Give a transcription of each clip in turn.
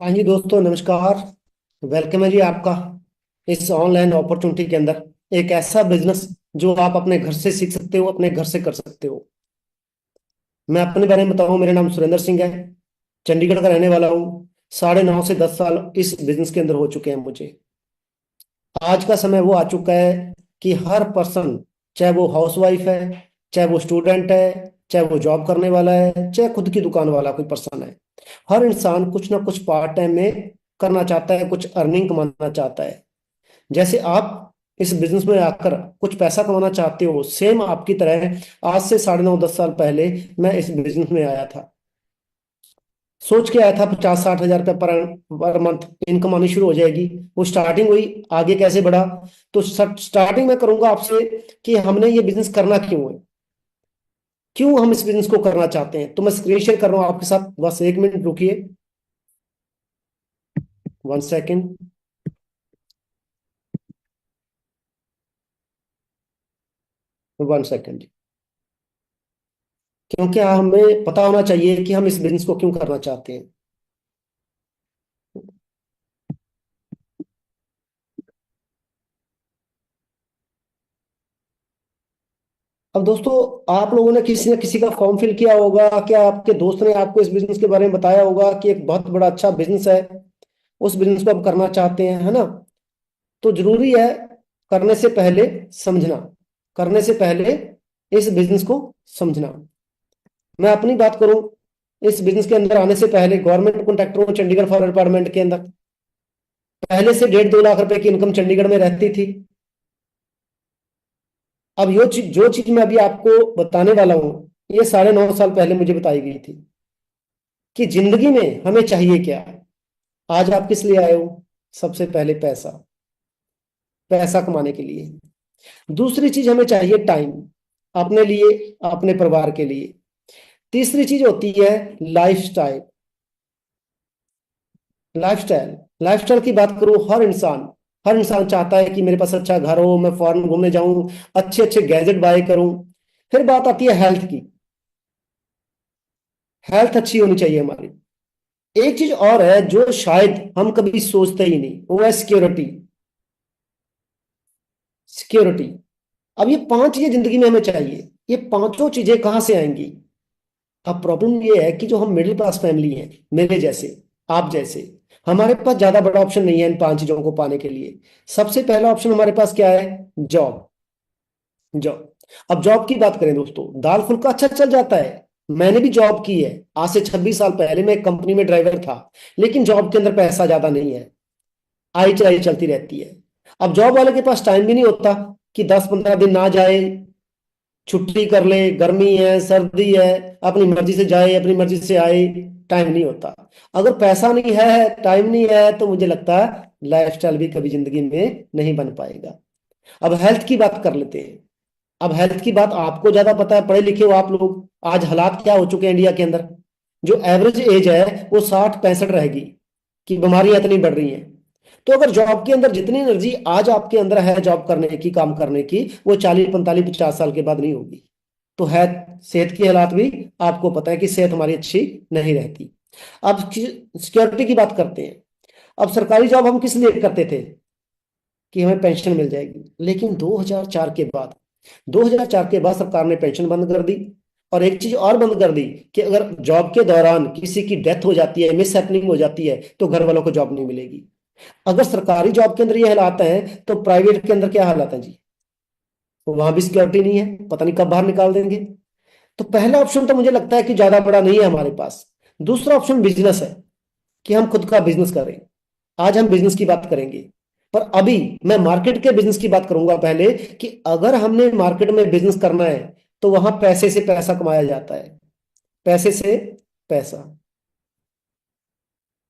हाँ जी दोस्तों, नमस्कार। वेलकम है जी आपका इस ऑनलाइन अपॉर्चुनिटी के अंदर। एक ऐसा बिजनेस जो आप अपने घर से सीख सकते हो, अपने घर से कर सकते हो। मैं अपने बारे में बताऊं, मेरा नाम सुरेंद्र सिंह है। चंडीगढ़ का रहने वाला हूँ। 9.5 से 10 साल इस बिजनेस के अंदर हो चुके हैं मुझे। आज का समय वो आ चुका है कि हर पर्सन, चाहे वो हाउसवाइफ है, चाहे वो स्टूडेंट है, चाहे वो जॉब करने वाला है, चाहे खुद की दुकान वाला कोई पर्सन है, हर इंसान कुछ ना कुछ पार्ट टाइम में करना चाहता है, कुछ अर्निंग कमाना चाहता है। जैसे आप इस बिजनेस में आकर कुछ पैसा कमाना चाहते हो, सेम आपकी तरह आज से 9.5 10 साल पहले मैं इस बिजनेस में आया था। सोच के आया था 50 60 हजार रुपये पर मंथ इनकम आनी शुरू हो जाएगी। वो स्टार्टिंग हुई। आगे कैसे बढ़ा, तो स्टार्टिंग में करूंगा आपसे कि हमने ये बिजनेस करना क्यों है, क्यों हम इस बिजनेस को करना चाहते हैं। तो मैं स्क्रीन शेयर कर रहा हूँ आपके साथ, बस 1 मिनट रुकिए। 1 सेकेंड। 1 सेकेंड। क्योंकि हमें पता होना चाहिए कि हम इस बिजनेस को क्यों करना चाहते हैं। अब दोस्तों, आप लोगों ने किसी न किसी का फॉर्म फिल किया होगा, क्या आपके दोस्त ने आपको इस बिजनेस के बारे में बताया होगा कि एक बहुत बड़ा अच्छा बिजनेस है, उस बिजनेस को आप करना चाहते हैं, है ना। तो जरूरी है करने से पहले समझना, करने से पहले इस बिजनेस को समझना। मैं अपनी बात करूं, इस बिजनेस के अंदर आने से पहले गवर्नमेंट कॉन्ट्रैक्टर हूं चंडीगढ़ फॉरेस्ट डिपार्टमेंट के अंदर। पहले से 1.5 2 लाख रुपए की इनकम चंडीगढ़ में रहती थी। अब जो चीज मैं अभी आपको बताने वाला हूं, ये 9.5 साल पहले मुझे बताई गई थी कि जिंदगी में हमें चाहिए क्या। आज आप किस लिए आए हो? सबसे पहले पैसा, पैसा कमाने के लिए। दूसरी चीज हमें चाहिए टाइम, अपने लिए, अपने परिवार के लिए। तीसरी चीज होती है लाइफस्टाइल। लाइफस्टाइल लाइफस्टाइल की बात करूं, हर इंसान चाहता है कि मेरे पास अच्छा घर हो, मैं फॉरेन घूमने जाऊं, अच्छे अच्छे गैजेट बाय करूं। फिर बात आती है हेल्थ की। हेल्थ अच्छी होनी चाहिए हमारी। एक चीज और है जो शायद हम कभी सोचते ही नहीं, वो है सिक्योरिटी। सिक्योरिटी। अब ये 5 चीजें जिंदगी में हमें चाहिए। ये पांचों चीजें कहां से आएंगी? अब प्रॉब्लम ये है कि जो हम मिडिल क्लास फैमिली हैं, मेरे जैसे, आप जैसे, हमारे पास ज्यादा बड़ा ऑप्शन नहीं है इन 5 चीजों को पाने के लिए। सबसे पहला ऑप्शन हमारे पास क्या है? जॉब। जॉब। अब जॉब की बात करें दोस्तों, दाल फुल्का अच्छा चल जाता है। मैंने भी जॉब की है। आज से 26 साल पहले मैं एक कंपनी में ड्राइवर था। लेकिन जॉब के अंदर पैसा ज्यादा नहीं है, आई चलाई चलती रहती है। अब जॉब वाले के पास टाइम भी नहीं होता कि 10 15 दिन ना जाए, छुट्टी कर ले, गर्मी है, सर्दी है, अपनी मर्जी से जाए, अपनी मर्जी से आए। टाइम नहीं होता। अगर पैसा नहीं है, टाइम नहीं है, तो मुझे लगता है लाइफस्टाइल भी कभी जिंदगी में नहीं बन पाएगा। अब हेल्थ की बात कर लेते हैं। अब हेल्थ की बात आपको ज्यादा पता है, पढ़े लिखे हो आप लोग। आज हालात क्या हो चुके हैं इंडिया के अंदर। जो एवरेज एज है वो 60 65 रहेगी, कि बीमारियां इतनी बढ़ रही हैं। तो अगर जॉब के अंदर जितनी एनर्जी आज आपके अंदर है जॉब करने की, काम करने की, वो 40 45 50 साल के बाद नहीं होगी। तो है, सेहत की हालात भी आपको पता है कि सेहत हमारी अच्छी नहीं रहती। अब सिक्योरिटी की बात करते हैं। अब सरकारी जॉब हम किस लिए करते थे? कि हमें पेंशन मिल जाएगी। लेकिन 2004 के बाद सरकार ने पेंशन बंद कर दी। और एक चीज और बंद कर दी कि अगर जॉब के दौरान किसी की डेथ हो जाती है, मिस हैपनिंग हो जाती है, तो घर वालों को जॉब नहीं मिलेगी। अगर सरकारी जॉब के अंदर ये हालात हैं, तो प्राइवेट के अंदर क्या हालात है जी? वहां भी सिक्योरिटी नहीं है, पता नहीं कब बाहर निकाल देंगे। तो पहला ऑप्शन तो मुझे लगता है कि ज्यादा बड़ा नहीं है हमारे पास। दूसरा ऑप्शन बिजनेस है, कि हम खुद का बिजनेस करें। आज हम बिजनेस की बात करेंगे। पर अभी मैं मार्केट के बिजनेस की बात करूंगा पहले, कि अगर हमने मार्केट में बिजनेस करना है, तो वहां पैसे से पैसा कमाया जाता है। पैसे से पैसा।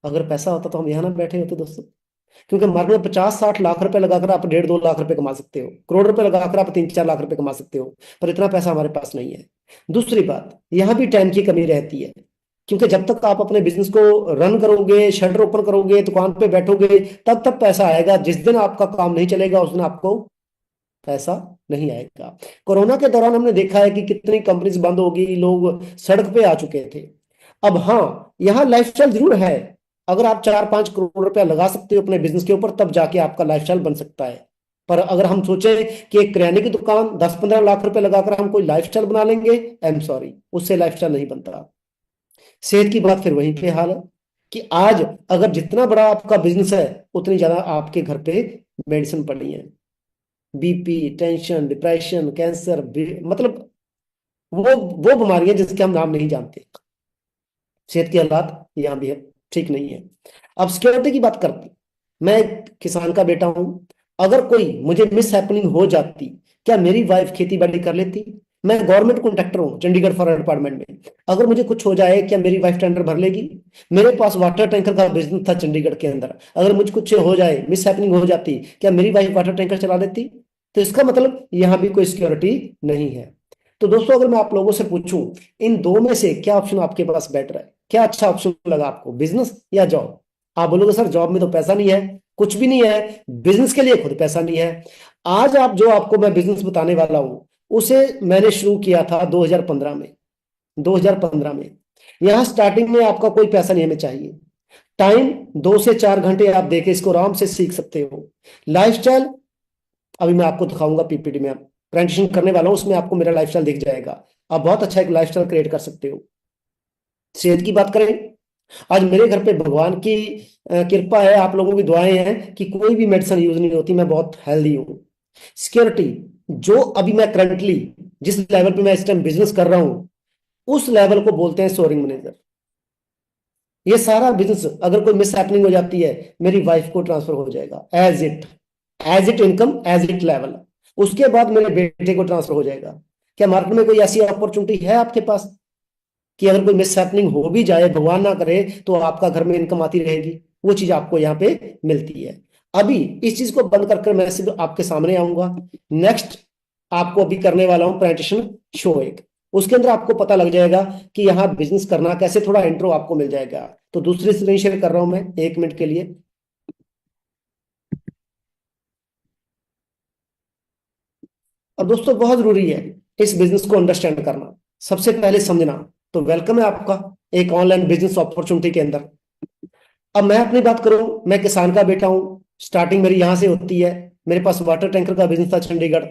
अगर पैसा होता तो हम यहां ना बैठे होते दोस्तों। क्योंकि मार्केट में 50 60 लाख रुपए लगाकर आप 1.5 2 लाख रुपए कमा सकते हो, करोड़ रुपए लगाकर आप 3 4 लाख रुपए कमा सकते हो। पर इतना पैसा हमारे पास नहीं है। दूसरी बात, यहां भी टाइम की कमी रहती है। क्योंकि जब तक आप अपने बिजनेस को रन करोगे, शटर ओपन करोगे, दुकान पे बैठोगे, तब तक पैसा आएगा। जिस दिन आपका काम नहीं चलेगा, उस दिन आपको पैसा नहीं आएगा। कोरोना के दौरान हमने देखा है कि कितनी कंपनीज बंद हो गई, लोग सड़क पे आ चुके थे। अब हाँ, यहाँ लाइफस्टाइल जरूर है। अगर आप 4-5 करोड़ रुपया लगा सकते हो अपने बिजनेस के ऊपर, तब जाके आपका लाइफस्टाइल बन सकता है। पर अगर हम सोचें कि एक किराने की दुकान 10-15 लाख रुपए लगाकर हम कोई लाइफस्टाइल बना लेंगे, आई एम सॉरी, उससे लाइफस्टाइल नहीं बनता। सेहत की बात फिर वहीं पे हाल है कि आज अगर जितना बड़ा आपका बिजनेस है, उतनी ज्यादा आपके घर पे मेडिसिन पड़ी है। बीपी, टेंशन, डिप्रेशन, कैंसर, मतलब वो बीमारियां जिसके हम नाम नहीं जानते। सेहत के हालात यहाँ भी है, ठीक नहीं है। अब सिक्योरिटी की बात करते, मैं एक किसान का बेटा हूं। अगर कोई मुझे मिस हैपनिंग हो जाती, क्या मेरी वाइफ खेती बाड़ी कर लेती? मैं गवर्नमेंट कॉन्ट्रैक्टर हूँ चंडीगढ़ फॉरेस्ट डिपार्टमेंट में। अगर मुझे कुछ हो जाए, क्या मेरी वाइफ टेंडर भर लेगी? मेरे पास वाटर टैंकर का बिजनेस था चंडीगढ़ के अंदर। अगर मुझे कुछ हो जाए, मिस हैपनिंग हो जाती, क्या मेरी वाइफ वाटर टैंकर चला लेती? तो इसका मतलब यहाँ भी कोई सिक्योरिटी नहीं है। तो दोस्तों, अगर मैं आप लोगों से पूछूं, इन दो में से क्या ऑप्शन आपके पास बेटर है? क्या अच्छा ऑप्शन लगा आपको, बिजनेस या जॉब? आप बोलोगे सर जॉब में तो पैसा नहीं है, कुछ भी नहीं है, बिजनेस के लिए खुद पैसा नहीं है। आज आप जो आपको मैं बिजनेस बताने वाला हूं, उसे मैंने शुरू किया था 2015 में। 2015 में यहां स्टार्टिंग में आपका कोई पैसा नहीं हमें चाहिए। टाइम 2 से 4 घंटे आप देके इसको आराम से सीख सकते हो। लाइफस्टाइल अभी मैं आपको दिखाऊंगा, पीपीटी में प्रेजेंटेशन करने वाला हूं, उसमें आपको मेरा लाइफस्टाइल दिख जाएगा। आप बहुत अच्छा एक लाइफस्टाइल क्रिएट कर सकते हो। सेहत की बात करें, आज मेरे घर पे भगवान की कृपा है, आप लोगों की दुआएं हैं कि कोई भी मेडिसिन यूज नहीं होती, मैं बहुत हेल्दी हूँ। सिक्योरिटी, जो अभी मैं करंटली जिस लेवल पे मैं इस टाइम बिजनेस कर रहा हूं, उस लेवल को बोलते हैं सोरिंग मैनेजर। ये सारा बिजनेस अगर कोई मिस हैपनिंग हो जाती है, मेरी वाइफ को ट्रांसफर हो जाएगा as it income, as it level. उसके बाद मेरे बेटे को ट्रांसफर हो जाएगा। क्या मार्केट में कोई ऐसी अपॉर्चुनिटी है आपके पास कि अगर कोई मिस हैपनिंग हो भी जाए, भगवान ना करे, तो आपका घर में इनकम आती रहेगी? वो चीज आपको यहाँ पे मिलती है। अभी इस चीज को बंद कर मैं सिर्फ आपके सामने आऊंगा। नेक्स्ट आपको अभी करने वाला हूं प्रेजेंटेशन शो एक, उसके अंदर आपको पता लग जाएगा कि यहाँ बिजनेस करना कैसे, थोड़ा इंट्रो आपको मिल जाएगा। तो दूसरी स्क्रीन शेयर कर रहा हूं मैं 1 मिनट के लिए। और दोस्तों, बहुत जरूरी है इस बिजनेस को अंडरस्टैंड करना, सबसे पहले समझना। तो वेलकम है आपका एक ऑनलाइन बिजनेस अपॉर्चुनिटी के अंदर। अब मैं अपनी बात करूं, मैं किसान का बेटा हूं, स्टार्टिंग मेरी यहां से होती है। मेरे पास वाटर टैंकर का बिजनेस था चंडीगढ़।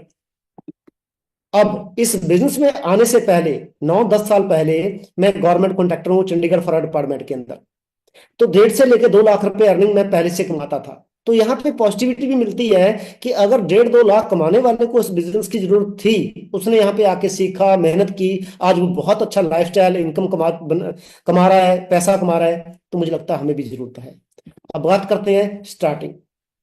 अब इस बिजनेस में आने से पहले 9-10 साल पहले मैं गवर्नमेंट कॉन्ट्रैक्टर हूं चंडीगढ़ फॉरेस्ट डिपार्टमेंट के अंदर। तो 1.5 से लेकर 2 लाख रुपए अर्निंग मैं पहले से कमाता था। तो यहाँ पे पॉजिटिविटी भी मिलती है कि अगर 1.5-2 लाख कमाने वाले को इस बिजनेस की जरूरत थी, उसने यहाँ पे आके सीखा, मेहनत की, आज वो बहुत अच्छा लाइफस्टाइल इनकम कमा रहा है, पैसा कमा रहा है। तो मुझे लगता है हमें भी जरूरत है। अब बात करते हैं स्टार्टिंग।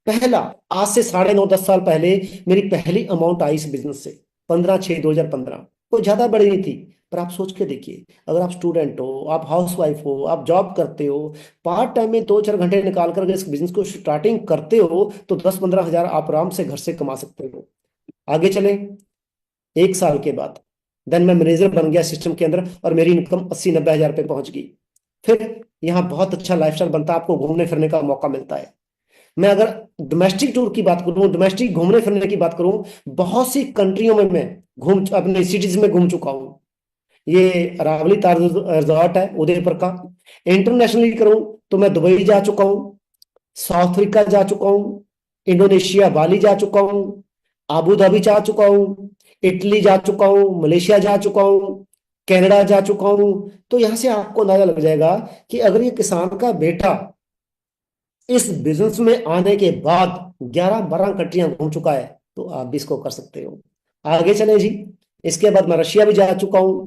पहला, आज से 9.5-10 साल पहले मेरी पहली अमाउंट आई इस बिजनेस से, 15/6/2015। कोई ज्यादा बड़ी नहीं थी। पर आप सोच के देखिए, अगर आप स्टूडेंट हो, आप हाउस वाइफ हो, आप जॉब करते हो, पार्ट टाइम में 2-4 घंटे निकाल कर अगर इस बिजनेस को स्टार्टिंग करते हो, तो 10-15 हजार आप आराम से घर से कमा सकते हो। आगे चले, 1 साल के बाद देन मैं मैनेजर बन गया सिस्टम के अंदर, और मेरी इनकम 80-90 हजार पे पहुंच गई। फिर यहाँ बहुत अच्छा लाइफस्टाइल बनता है, आपको घूमने फिरने का मौका मिलता है। मैं अगर डोमेस्टिक टूर की बात करूं, डोमेस्टिक घूमने फिरने की बात करूं, बहुत सी कंट्रियों में मैं घूम, अपने सिटीज में घूम चुका हूं। ये अरावली तार रिजॉर्ट है उदयपुर का। इंटरनेशनली करूं तो मैं दुबई जा चुका हूं, साउथ अफ्रीका जा चुका हूं, इंडोनेशिया बाली जा चुका हूं, आबू धाबी जा चुका हूं, इटली जा चुका हूं, मलेशिया जा चुका हूं, कनाडा जा चुका हूं। तो यहां से आपको अंदाजा लग जाएगा कि अगर ये किसान का बेटा इस बिजनेस में आने के बाद 11-12 कंट्रियां घूम चुका है, तो आप भी इसको कर सकते हो। आगे चले जी। इसके बाद मैं रशिया भी जा चुका हूँ।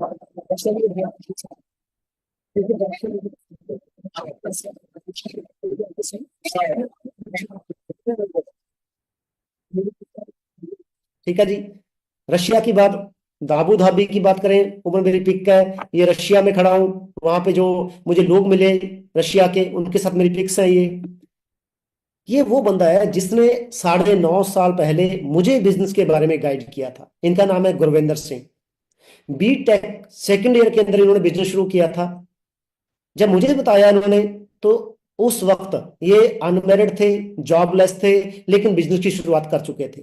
ठीक है जी। रशिया की बात, आबू धाबी की बात करें, उमर मेरी पिक है, ये रशिया में खड़ा हूँ। वहां पे जो मुझे लोग मिले रशिया के, उनके साथ मेरी पिक्स हैं। ये वो बंदा है जिसने 9.5 साल पहले मुझे बिजनेस के बारे में गाइड किया था। इनका नाम है Gurvinder Singh. B tech second year के अंदर इन्होंने बिजनेस शुरू किया था। जब मुझे बताया इन्होंने, तो उस वक्त ये अनमेरिड थे, जॉबलेस थे, लेकिन बिजनेस की शुरुआत कर चुके थे।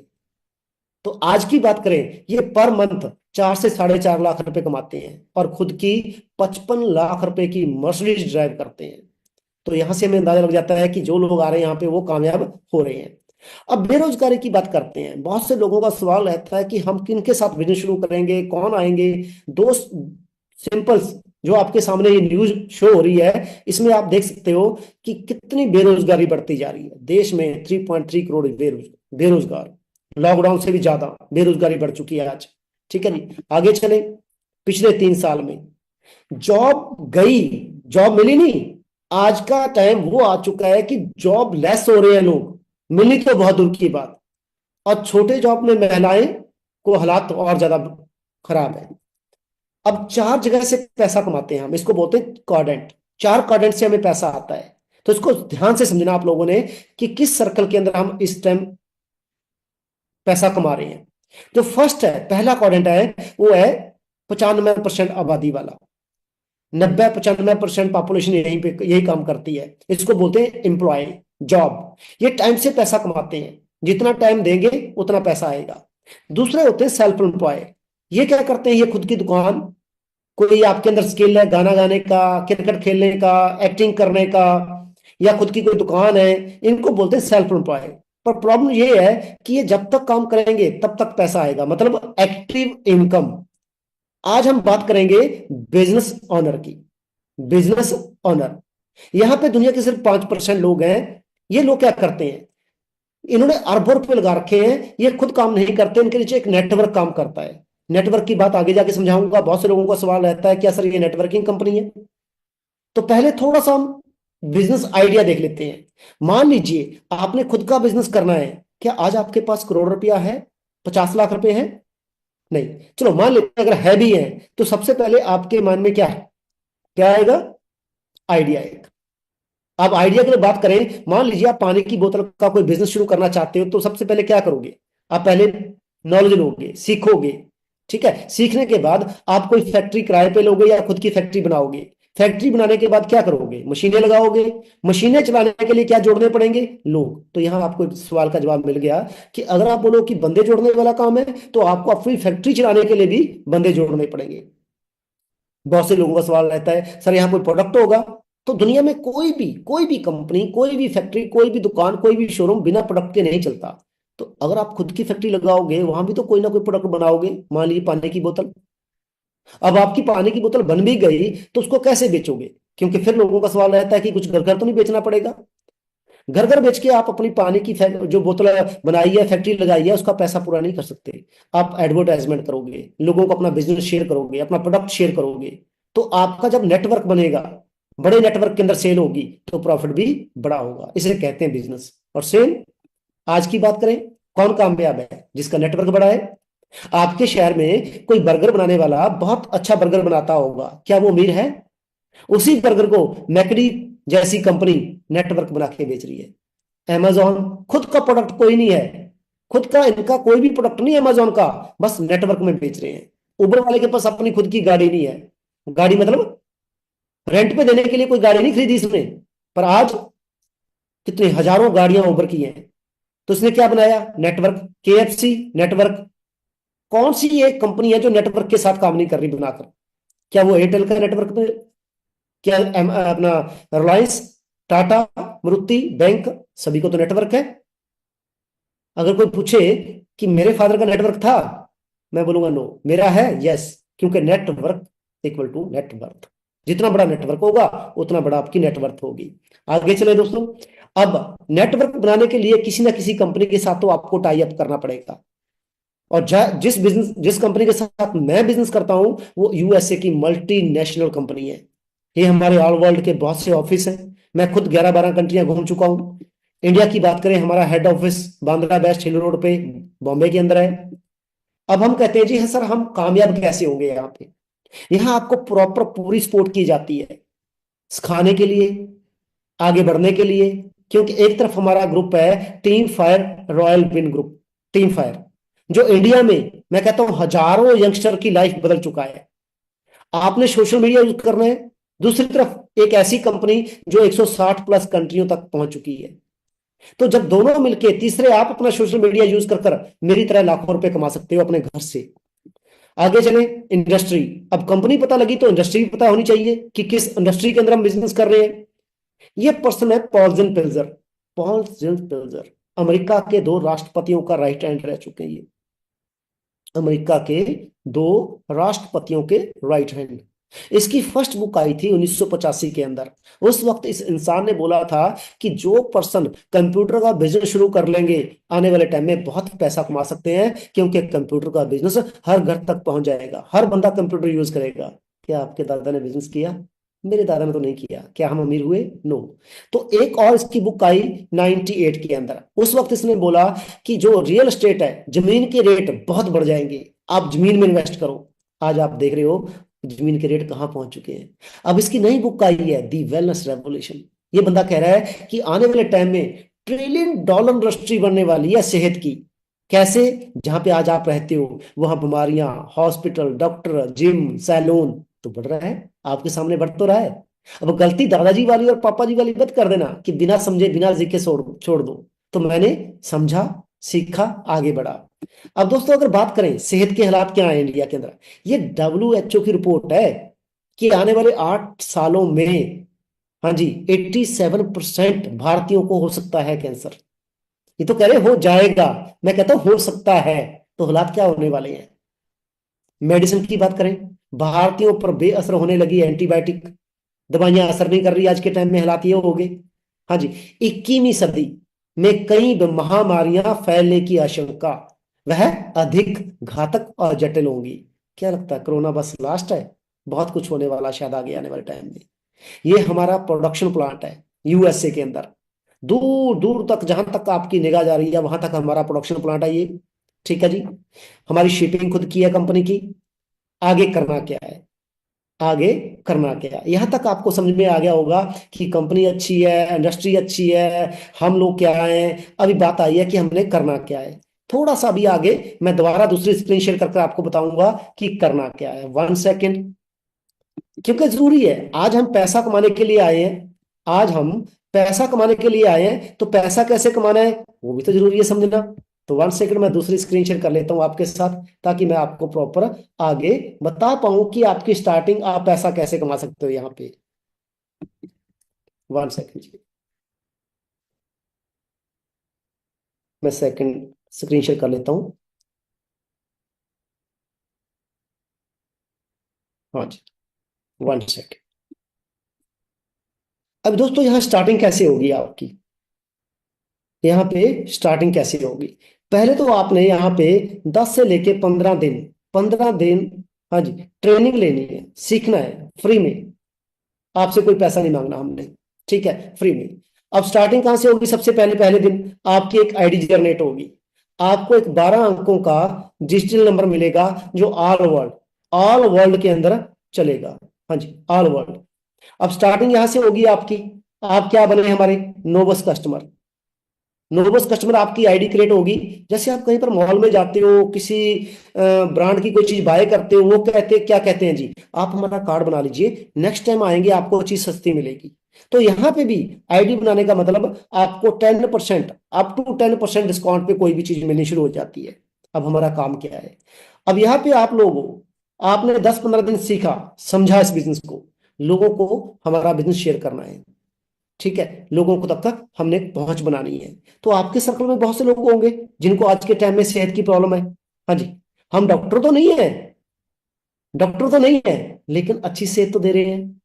तो आज की बात करें, ये पर मंथ 4 से 4.5 लाख रुपए कमाते हैं, और खुद की 55 लाख रुपए की मर्सिडीज ड्राइव करते हैं। तो यहां से हमें अंदाजा लग जाता है कि जो लोग आ रहे हैं यहाँ पे वो कामयाब हो रहे हैं। अब बेरोजगारी की बात करते हैं। बहुत से लोगों का सवाल रहता है कि हम किन के साथ बिजनेस शुरू करेंगे, कौन आएंगे। दो सिंपल, जो आपके सामने ये न्यूज शो हो रही है, इसमें आप देख सकते हो कि कितनी बेरोजगारी बढ़ती जा रही है। देश में 3.3 करोड़ बेरोजगार, लॉकडाउन से भी ज्यादा बेरोजगारी बढ़ चुकी है आज। ठीक है जी, आगे चले। पिछले 3 साल में जॉब गई, जॉब मिली नहीं। आज का टाइम वो आ चुका है कि जॉब लेस हो रहे हैं लोग, मिली तो बहुत दूर की बात। और छोटे जॉब में महिलाएं को हालात तो और ज्यादा खराब है। अब 4 जगह से पैसा कमाते हैं हम, इसको बोलते हैं क्वाड्रेंट। 4 क्वाड्रेंट से हमें पैसा आता है। तो इसको ध्यान से समझना आप लोगों ने कि किस सर्कल के अंदर हम इस टाइम पैसा कमा रहे हैं। जो फर्स्ट है, पहला क्वाड्रेंट है, वो है 95% आबादी वाला। 90-95% पॉपुलेशन यहीं पे यही काम करती है। इसको बोलते हैं एम्प्लॉय, जॉब। ये टाइम से पैसा कमाते हैं, जितना टाइम देंगे उतना पैसा आएगा। दूसरे होते हैं सेल्फ एम्प्लॉय। ये क्या करते हैं, ये खुद की दुकान, कोई आपके अंदर स्किल है गाना गाने का, क्रिकेट खेलने का, एक्टिंग करने का, या खुद की कोई दुकान है, इनको बोलते हैं सेल्फ एम्प्लॉय। पर प्रॉब्लम ये है कि ये जब तक काम करेंगे तब तक पैसा आएगा, मतलब एक्टिव इनकम। आज हम बात करेंगे बिजनेस ऑनर की। बिजनेस ऑनर, यहां पे दुनिया के सिर्फ 5% लोग हैं। ये लोग क्या करते हैं, इन्होंने अरबों रुपए लगा रखे हैं, ये खुद काम नहीं करते, इनके नीचे एक नेटवर्क काम करता है। नेटवर्क की बात आगे जाके समझाऊंगा। बहुत से लोगों का सवाल रहता है क्या सर ये नेटवर्किंग कंपनी है। तो पहले थोड़ा सा हम बिजनेस आइडिया देख लेते हैं। मान लीजिए आपने खुद का बिजनेस करना है। क्या आज आपके पास करोड़ रुपया है, 50 लाख रुपए है? नहीं। चलो मान लेते हैं अगर है भी है, तो सबसे पहले आपके मन में क्या है, क्या आएगा? आइडिया एक। आप आइडिया की तो बात करें, मान लीजिए आप पानी की बोतल का कोई बिजनेस शुरू करना चाहते हो, तो सबसे पहले क्या करोगे? आप पहले नॉलेज लोगे, सीखोगे। ठीक है, सीखने के बाद आप कोई फैक्ट्री किराए पे लोगे या खुद की फैक्ट्री बनाओगे। फैक्ट्री बनाने के बाद क्या करोगे? मशीनें लगाओगे। मशीनें चलाने के लिए क्या जोड़ने पड़ेंगे? लोग। तो यहां आपको एक सवाल का जवाब मिल गया कि अगर आप बोलो कि बंदे जोड़ने वाला काम है, तो आपको अपनी फैक्ट्री चलाने के लिए भी बंदे जोड़ने पड़ेंगे। बहुत से लोगों का सवाल रहता है सर यहाँ कोई प्रोडक्ट होगा? तो दुनिया में कोई भी कंपनी, कोई भी फैक्ट्री, कोई भी दुकान, कोई भी शोरूम बिना प्रोडक्ट के नहीं चलता। तो अगर आप खुद की फैक्ट्री लगाओगे, वहां भी तो कोई ना कोई प्रोडक्ट बनाओगे। मान लीजिए पानी की बोतल। अब आपकी पानी की बोतल बन भी गई तो उसको कैसे बेचोगे? क्योंकि फिर लोगों का सवाल रहता है कि कुछ घर घर तो नहीं बेचना पड़ेगा। घर घर बेच के आप अपनी पानी की जो बोतल बनाई है, फैक्ट्री लगाई है, उसका पैसा पूरा नहीं कर सकते। आप एडवर्टाइजमेंट करोगे, लोगों को अपना बिजनेस शेयर करोगे, अपना प्रोडक्ट शेयर करोगे। तो आपका जब नेटवर्क बनेगा, बड़े नेटवर्क के अंदर सेल होगी, तो प्रॉफिट भी बड़ा होगा। इसे कहते हैं बिजनेस और सेल। आज की बात करें, कौन कामयाब है? जिसका नेटवर्क बड़ा है। आपके शहर में कोई बर्गर बनाने वाला बहुत अच्छा बर्गर बनाता होगा, क्या वो अमीर है? उसी बर्गर को मैकडी जैसी कंपनी नेटवर्क बना के बेच रही है। अमेजोन खुद का प्रोडक्ट कोई नहीं है, खुद का इनका कोई भी प्रोडक्ट नहीं है अमेजोन का, बस नेटवर्क में बेच रहे हैं। उबर वाले के पास अपनी खुद की गाड़ी नहीं है। गाड़ी मतलब रेंट पे देने के लिए कोई गाड़ी नहीं खरीदी इसने। पर आज कितने हजारों गाड़ियां उबर की हैं। तो इसने क्या बनाया? नेटवर्क। KFC network. कौन सी एक कंपनी है जो नेटवर्क के साथ काम नहीं कर रही बनाकर? क्या वो एयरटेल का नेटवर्क में? क्या अपना रिलायंस, टाटा, मारुति, बैंक, सभी को तो नेटवर्क है। अगर कोई पूछे कि मेरे फादर का नेटवर्क था, मैं बोलूंगा नो। मेरा है यस, क्योंकि नेटवर्क इक्वल टू नेटवर्थ। जितना बड़ा नेटवर्क होगा उतना बड़ा आपकी नेटवर्थ होगी। आगे चले दोस्तों। अब नेटवर्क बनाने के लिए किसी ना किसी कंपनी के साथ तो आपको टाई अप करना पड़ेगा। और जिस कंपनी के साथ मैं बिजनेस करता हूं, वो यूएसए की मल्टीनेशनल कंपनी है। ये हमारे ऑल वर्ल्ड के बहुत से ऑफिस हैं। मैं खुद 11-12 कंट्रियां घूम चुका हूं। इंडिया की बात करें, हमारा हेड ऑफिस बांद्रा वेस्ट हिल रोड पे बॉम्बे के अंदर है। अब हम कहते हैं जी सर हम कामयाब कैसे होंगे यहाँ पे? यहाँ आपको प्रॉपर पूरी सपोर्ट की जाती है, सिखाने के लिए, आगे बढ़ने के लिए। क्योंकि एक तरफ हमारा ग्रुप है team fire royal win group, team fire, जो इंडिया में मैं कहता हूं हजारों यंगस्टर की लाइफ बदल चुका है। आपने सोशल मीडिया यूज करना है। दूसरी तरफ एक ऐसी कंपनी जो 160 प्लस कंट्रियों तक पहुंच चुकी है। तो जब दोनों मिलके, तीसरे आप अपना सोशल मीडिया यूज कर मेरी तरह लाखों रुपए कमा सकते हो अपने घर से। आगे चले, इंडस्ट्री। अब कंपनी पता लगी तो इंडस्ट्री पता होनी चाहिए कि किस इंडस्ट्री के अंदर हम बिजनेस कर रहे हैं। ये पर्सन है पॉल जेन पिल्जर। पॉल जेन पिल्जर अमेरिका के 2 राष्ट्रपतियों का राइट हैंड रह चुके हैं ये। अमेरिका के 2 राष्ट्रपतियों के राइट हैंड। इसकी फर्स्ट बुक आई थी 1985 के अंदर। उस वक्त इस इंसान ने बोला था कि जो पर्सन कंप्यूटर का बिजनेस शुरू कर लेंगे आने वाले टाइम में बहुत पैसा कमा सकते हैं, क्योंकि कंप्यूटर का बिजनेस हर घर तक पहुंच जाएगा, हर बंदा कंप्यूटर यूज करेगा। क्या आपके दादा ने बिजनेस किया? मेरे दादा ने तो नहीं किया। क्या हम अमीर हुए? नो। तो एक और इसकी बुक आई 98 के अंदर। उस वक्त इसने बोला कि जो रियल एस्टेट है, जमीन के रेट बहुत बढ़ जाएंगे, आप जमीन में इन्वेस्ट करो। आज आप देख रहे हो जमीन के रेट कहां पहुंच चुके हैं। अब इसकी नई बुक आई है दी वेलनेस रेवोल्यूशन। ये बंदा कह रहा है कि आने वाले टाइम में $1 ट्रिलियन इंडस्ट्री बनने वाली है सेहत की। कैसे? जहां पे आज आप रहते हो वहां बीमारियां, हॉस्पिटल, डॉक्टर, जिम, सैलून तो बढ़ रहा है, आपके सामने बढ़ तो रहा है। अब गलती दादाजी वाली और पापा जी वाली मत कर देना कि बिना समझे बिना सीखे छोड़ छोड़ दो। तो मैंने समझा, सीखा, आगे बढ़ा। अब दोस्तों अगर बात करें सेहत के हालात क्या है इंडिया के अंदर, ये WHO की रिपोर्ट है कि आने वाले 8 सालों में, हाँ जी, 87% भारतीयों को हो सकता है कैंसर। ये तो कह रहे हो जाएगा, मैं कहता हूं हो सकता है। तो हालात क्या होने वाले हैं? मेडिसिन की बात करें, भारतीयों पर बेअसर होने लगी एंटीबायोटिक, दवाइयां असर नहीं कर रही। आज के टाइम में हालात ये हो गए। हाँ जी, 21वीं सदी में कई महामारियां फैलने की आशंका, वह अधिक घातक और जटिल होंगी। क्या लगता है कोरोना बस लास्ट है? बहुत कुछ होने वाला शायद आगे आने वाले टाइम में। ये हमारा प्रोडक्शन प्लांट है USA के अंदर। दूर दूर तक जहां तक आपकी निगाह जा रही है वहां तक हमारा प्रोडक्शन प्लांट है ये। ठीक है जी। हमारी शिपिंग खुद की है कंपनी की। आगे करना क्या है? आगे करना क्या है, यहां तक आपको समझ में आ गया होगा कि कंपनी अच्छी है, इंडस्ट्री अच्छी है, हम लोग क्या हैं। अभी बात आई है कि हमने करना क्या है। थोड़ा सा भी आगे मैं दोबारा दूसरी स्क्रीन शेयर करके आपको बताऊंगा कि करना क्या है। 1 सेकेंड, क्योंकि जरूरी है। आज हम पैसा कमाने के लिए आए हैं। आज हम पैसा कमाने के लिए आए हैं, तो पैसा कैसे कमाना है वो भी तो जरूरी है समझना। तो 1 सेकंड मैं दूसरी स्क्रीन शेयर कर लेता हूं आपके साथ, ताकि मैं आपको प्रॉपर आगे बता पाऊं कि आपकी स्टार्टिंग आप पैसा कैसे कमा सकते हो यहाँ पे। 1 सेकंड जी, मैं सेकंड स्क्रीन शेयर कर लेता हूँ। हाँ जी, 1 सेकंड। अब दोस्तों यहाँ स्टार्टिंग कैसे होगी आपकी? यहाँ पे स्टार्टिंग कैसे होगी? पहले तो आपने यहाँ पे 10 से लेके 15 दिन, 15 दिन, हाँ जी, ट्रेनिंग लेनी है, सीखना है फ्री में। आपसे कोई पैसा नहीं मांगना हमने, ठीक है, फ्री में। अब स्टार्टिंग कहाँ से होगी? सबसे पहले पहले दिन आपकी एक आईडी जनरेट होगी। आपको एक 12 अंकों का डिजिटल नंबर मिलेगा जो ऑल वर्ल्ड के अंदर चलेगा। हाँ जी, ऑल वर्ल्ड। अब स्टार्टिंग यहां से होगी आपकी। आप क्या बने हमारे? नोबस कस्टमर। नोबस कस्टमर आपकी आईडी क्रिएट होगी। जैसे आप कहीं पर मॉल में जाते हो, किसी ब्रांड की कोई चीज बाय करते हो, वो क्या कहते हैं जी, आप हमारा कार्ड बना लीजिए, नेक्स्ट टाइम आएंगे आपको चीज सस्ती मिलेगी। तो यहाँ पे भी आईडी बनाने का मतलब आपको 10%, अप टू 10% डिस्काउंट पे कोई भी चीज मिलनी शुरू हो जाती है। अब हमारा काम क्या है? अब यहाँ पे आप लोगों, आपने 10-15 दिन सीखा, समझा इस बिजनेस को, लोगों को हमारा बिजनेस शेयर करना है। ठीक है, लोगों को तब तक हमने पहुंच बनानी है। तो आपके सर्कल में बहुत से लोग होंगे जिनको आज के टाइम में सेहत की प्रॉब्लम है। हाँ जी, हम डॉक्टर तो नहीं है, लेकिन अच्छी सेहत तो दे रहे हैं।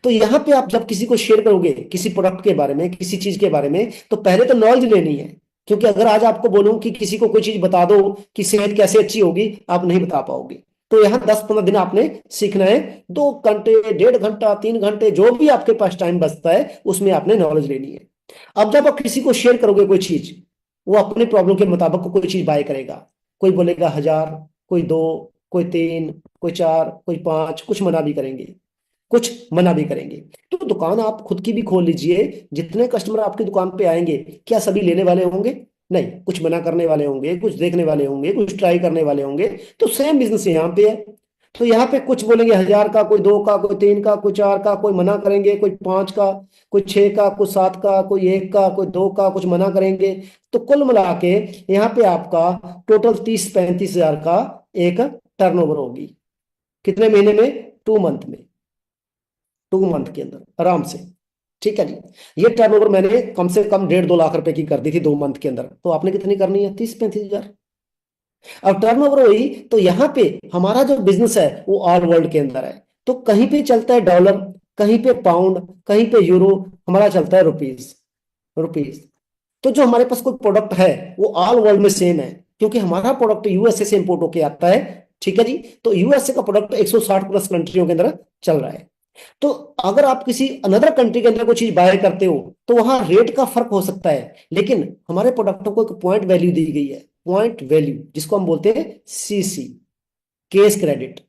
तो यहाँ पे आप जब किसी को शेयर करोगे किसी प्रोडक्ट के बारे में, किसी चीज के बारे में, तो पहले तो नॉलेज लेनी है। क्योंकि अगर आज आपको बोलूं कि किसी को कोई चीज बता दो कि सेहत कैसे अच्छी होगी, आप नहीं बता पाओगे। तो यहाँ 10-15 दिन आपने सीखना है। 2 घंटे, 1.5 घंटा, 3 घंटे, जो भी आपके पास टाइम बचता है उसमें आपने नॉलेज लेनी है। अब जब आप किसी को शेयर करोगे कोई चीज, वो अपने प्रॉब्लम के मुताबिक कोई चीज बाय करेगा। कोई बोलेगा 1000, कोई 2, कोई 3, कोई 4, कोई 5, कुछ मना भी करेंगे, कुछ मना भी करेंगे। तो दुकान आप खुद की भी खोल लीजिए। जितने कस्टमर आपकी दुकान पे आएंगे, क्या सभी लेने वाले होंगे? नहीं, कुछ मना करने वाले होंगे, कुछ देखने वाले होंगे, कुछ ट्राई करने वाले होंगे। तो सेम बिजनेस यहाँ पे है। तो यहाँ पे कुछ बोलेंगे 1000 का, कोई 2 का, कोई 3 का, कोई 4 का, कोई मना करेंगे, कोई 5 का, कोई 6 का, कोई 7 का, कोई 1 का, कोई 2 का, कुछ मना करेंगे। तो कुल मिला के यहाँ पे आपका टोटल 30-35 हजार का एक टर्नओवर होगी। कितने महीने में? 2 मंथ में, 2 मंथ के अंदर आराम से। ठीक है जी। ये टर्नओवर मैंने कम से कम 1.5-2 लाख रुपए की कर दी थी 2 मंथ के अंदर, तो आपने कितनी करनी है? 30-35 हजार। अब टर्नओवर हुई तो यहाँ पे हमारा जो बिजनेस है वो ऑल वर्ल्ड के अंदर है, तो कहीं पे चलता है डॉलर, कहीं पे पाउंड, कहीं पे यूरो, हमारा चलता है रुपीज। रुपीज। तो जो हमारे पास कोई प्रोडक्ट है वो ऑल वर्ल्ड में सेम है, क्योंकि हमारा प्रोडक्ट यूएसए से इंपोर्ट होके आता है। ठीक है जी। तो यूएसए का प्रोडक्ट 160 प्लस कंट्रियों के अंदर चल रहा है। तो अगर आप किसी अनदर कंट्री के अंदर कोई चीज बाय करते हो तो वहां रेट का फर्क हो सकता है, लेकिन हमारे प्रोडक्टों को एक पॉइंट वैल्यू दी गई है, पॉइंट वैल्यू, जिसको हम बोलते हैं सीसी, केस क्रेडिट।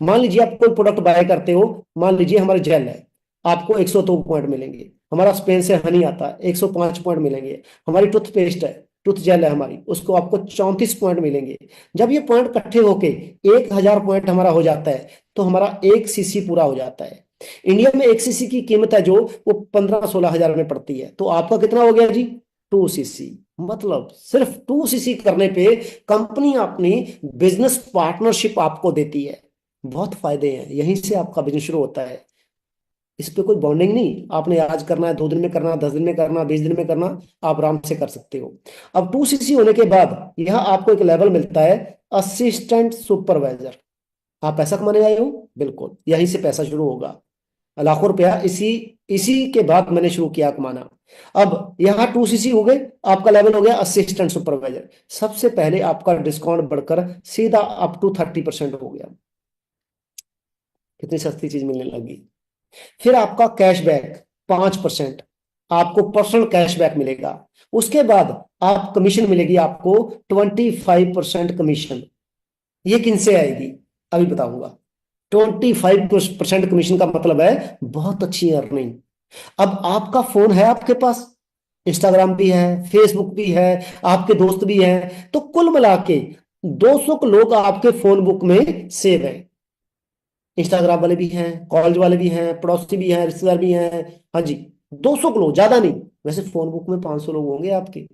मान लीजिए आप कोई प्रोडक्ट बाय करते हो, मान लीजिए हमारे जेल है, आपको 102 पॉइंट मिलेंगे। हमारा स्पेन से हनी आता है, 105 पॉइंट मिलेंगे। हमारी टूथपेस्ट है, टूथ जेल है हमारी, उसको आपको 34 पॉइंट मिलेंगे। जब ये पॉइंट इकट्ठे होके 1,000 पॉइंट हमारा हो जाता है तो हमारा 1 सीसी पूरा हो जाता है। इंडिया में 1 सीसी की कीमत है जो वो 15-16 हजार में पड़ती है, तो आपका कितना हो गया जी? 2 सीसी। मतलब सिर्फ 2 सीसी करने पे कंपनी अपनी बिजनेस पार्टनरशिप आपको देती है। बहुत फायदे हैं, यहीं से आपका बिजनेस शुरू होता है। इस पे कोई बॉन्डिंग नहीं, आपने आज करना है, 2 दिन में करना, 10 दिन में करना, 20 दिन में करना, आप आराम से कर सकते हो। अब 2 सीसी होने के बाद यहाँ आपको एक लेवल मिलता है असिस्टेंट सुपरवाइजर। आप पैसा कमाने आए हो, बिल्कुल यहीं से पैसा शुरू होगा। लाखों रुपया इसी इसी के बाद मैंने शुरू किया कमाना। अब यहाँ 2 सीसी हो गए, आपका लेवल हो गया असिस्टेंट सुपरवाइजर। सबसे पहले आपका डिस्काउंट बढ़कर सीधा अप टू 30% हो गया। कितनी सस्ती चीज मिलने लगी। फिर आपका कैशबैक 5%, आपको पर्सनल कैशबैक मिलेगा। उसके बाद आप कमीशन मिलेगी आपको 25% कमीशन। ये किन से आएगी अभी बताऊंगा। 25% कमीशन का मतलब है बहुत अच्छी अर्निंग। अब आपका फोन है आपके पास, इंस्टाग्राम भी है, फेसबुक भी है, आपके दोस्त भी हैं, तो कुल मिला के 200 लोग आपके फोन बुक में सेव हैं। इंस्टाग्राम वाले भी हैं, कॉलेज वाले भी हैं, पड़ोसी भी हैं, रिश्तेदार भी हैं। हाँ जी, 200 लोग, ज्यादा नहीं। वैसे फोन बुक में 500 लोग होंगे आपके,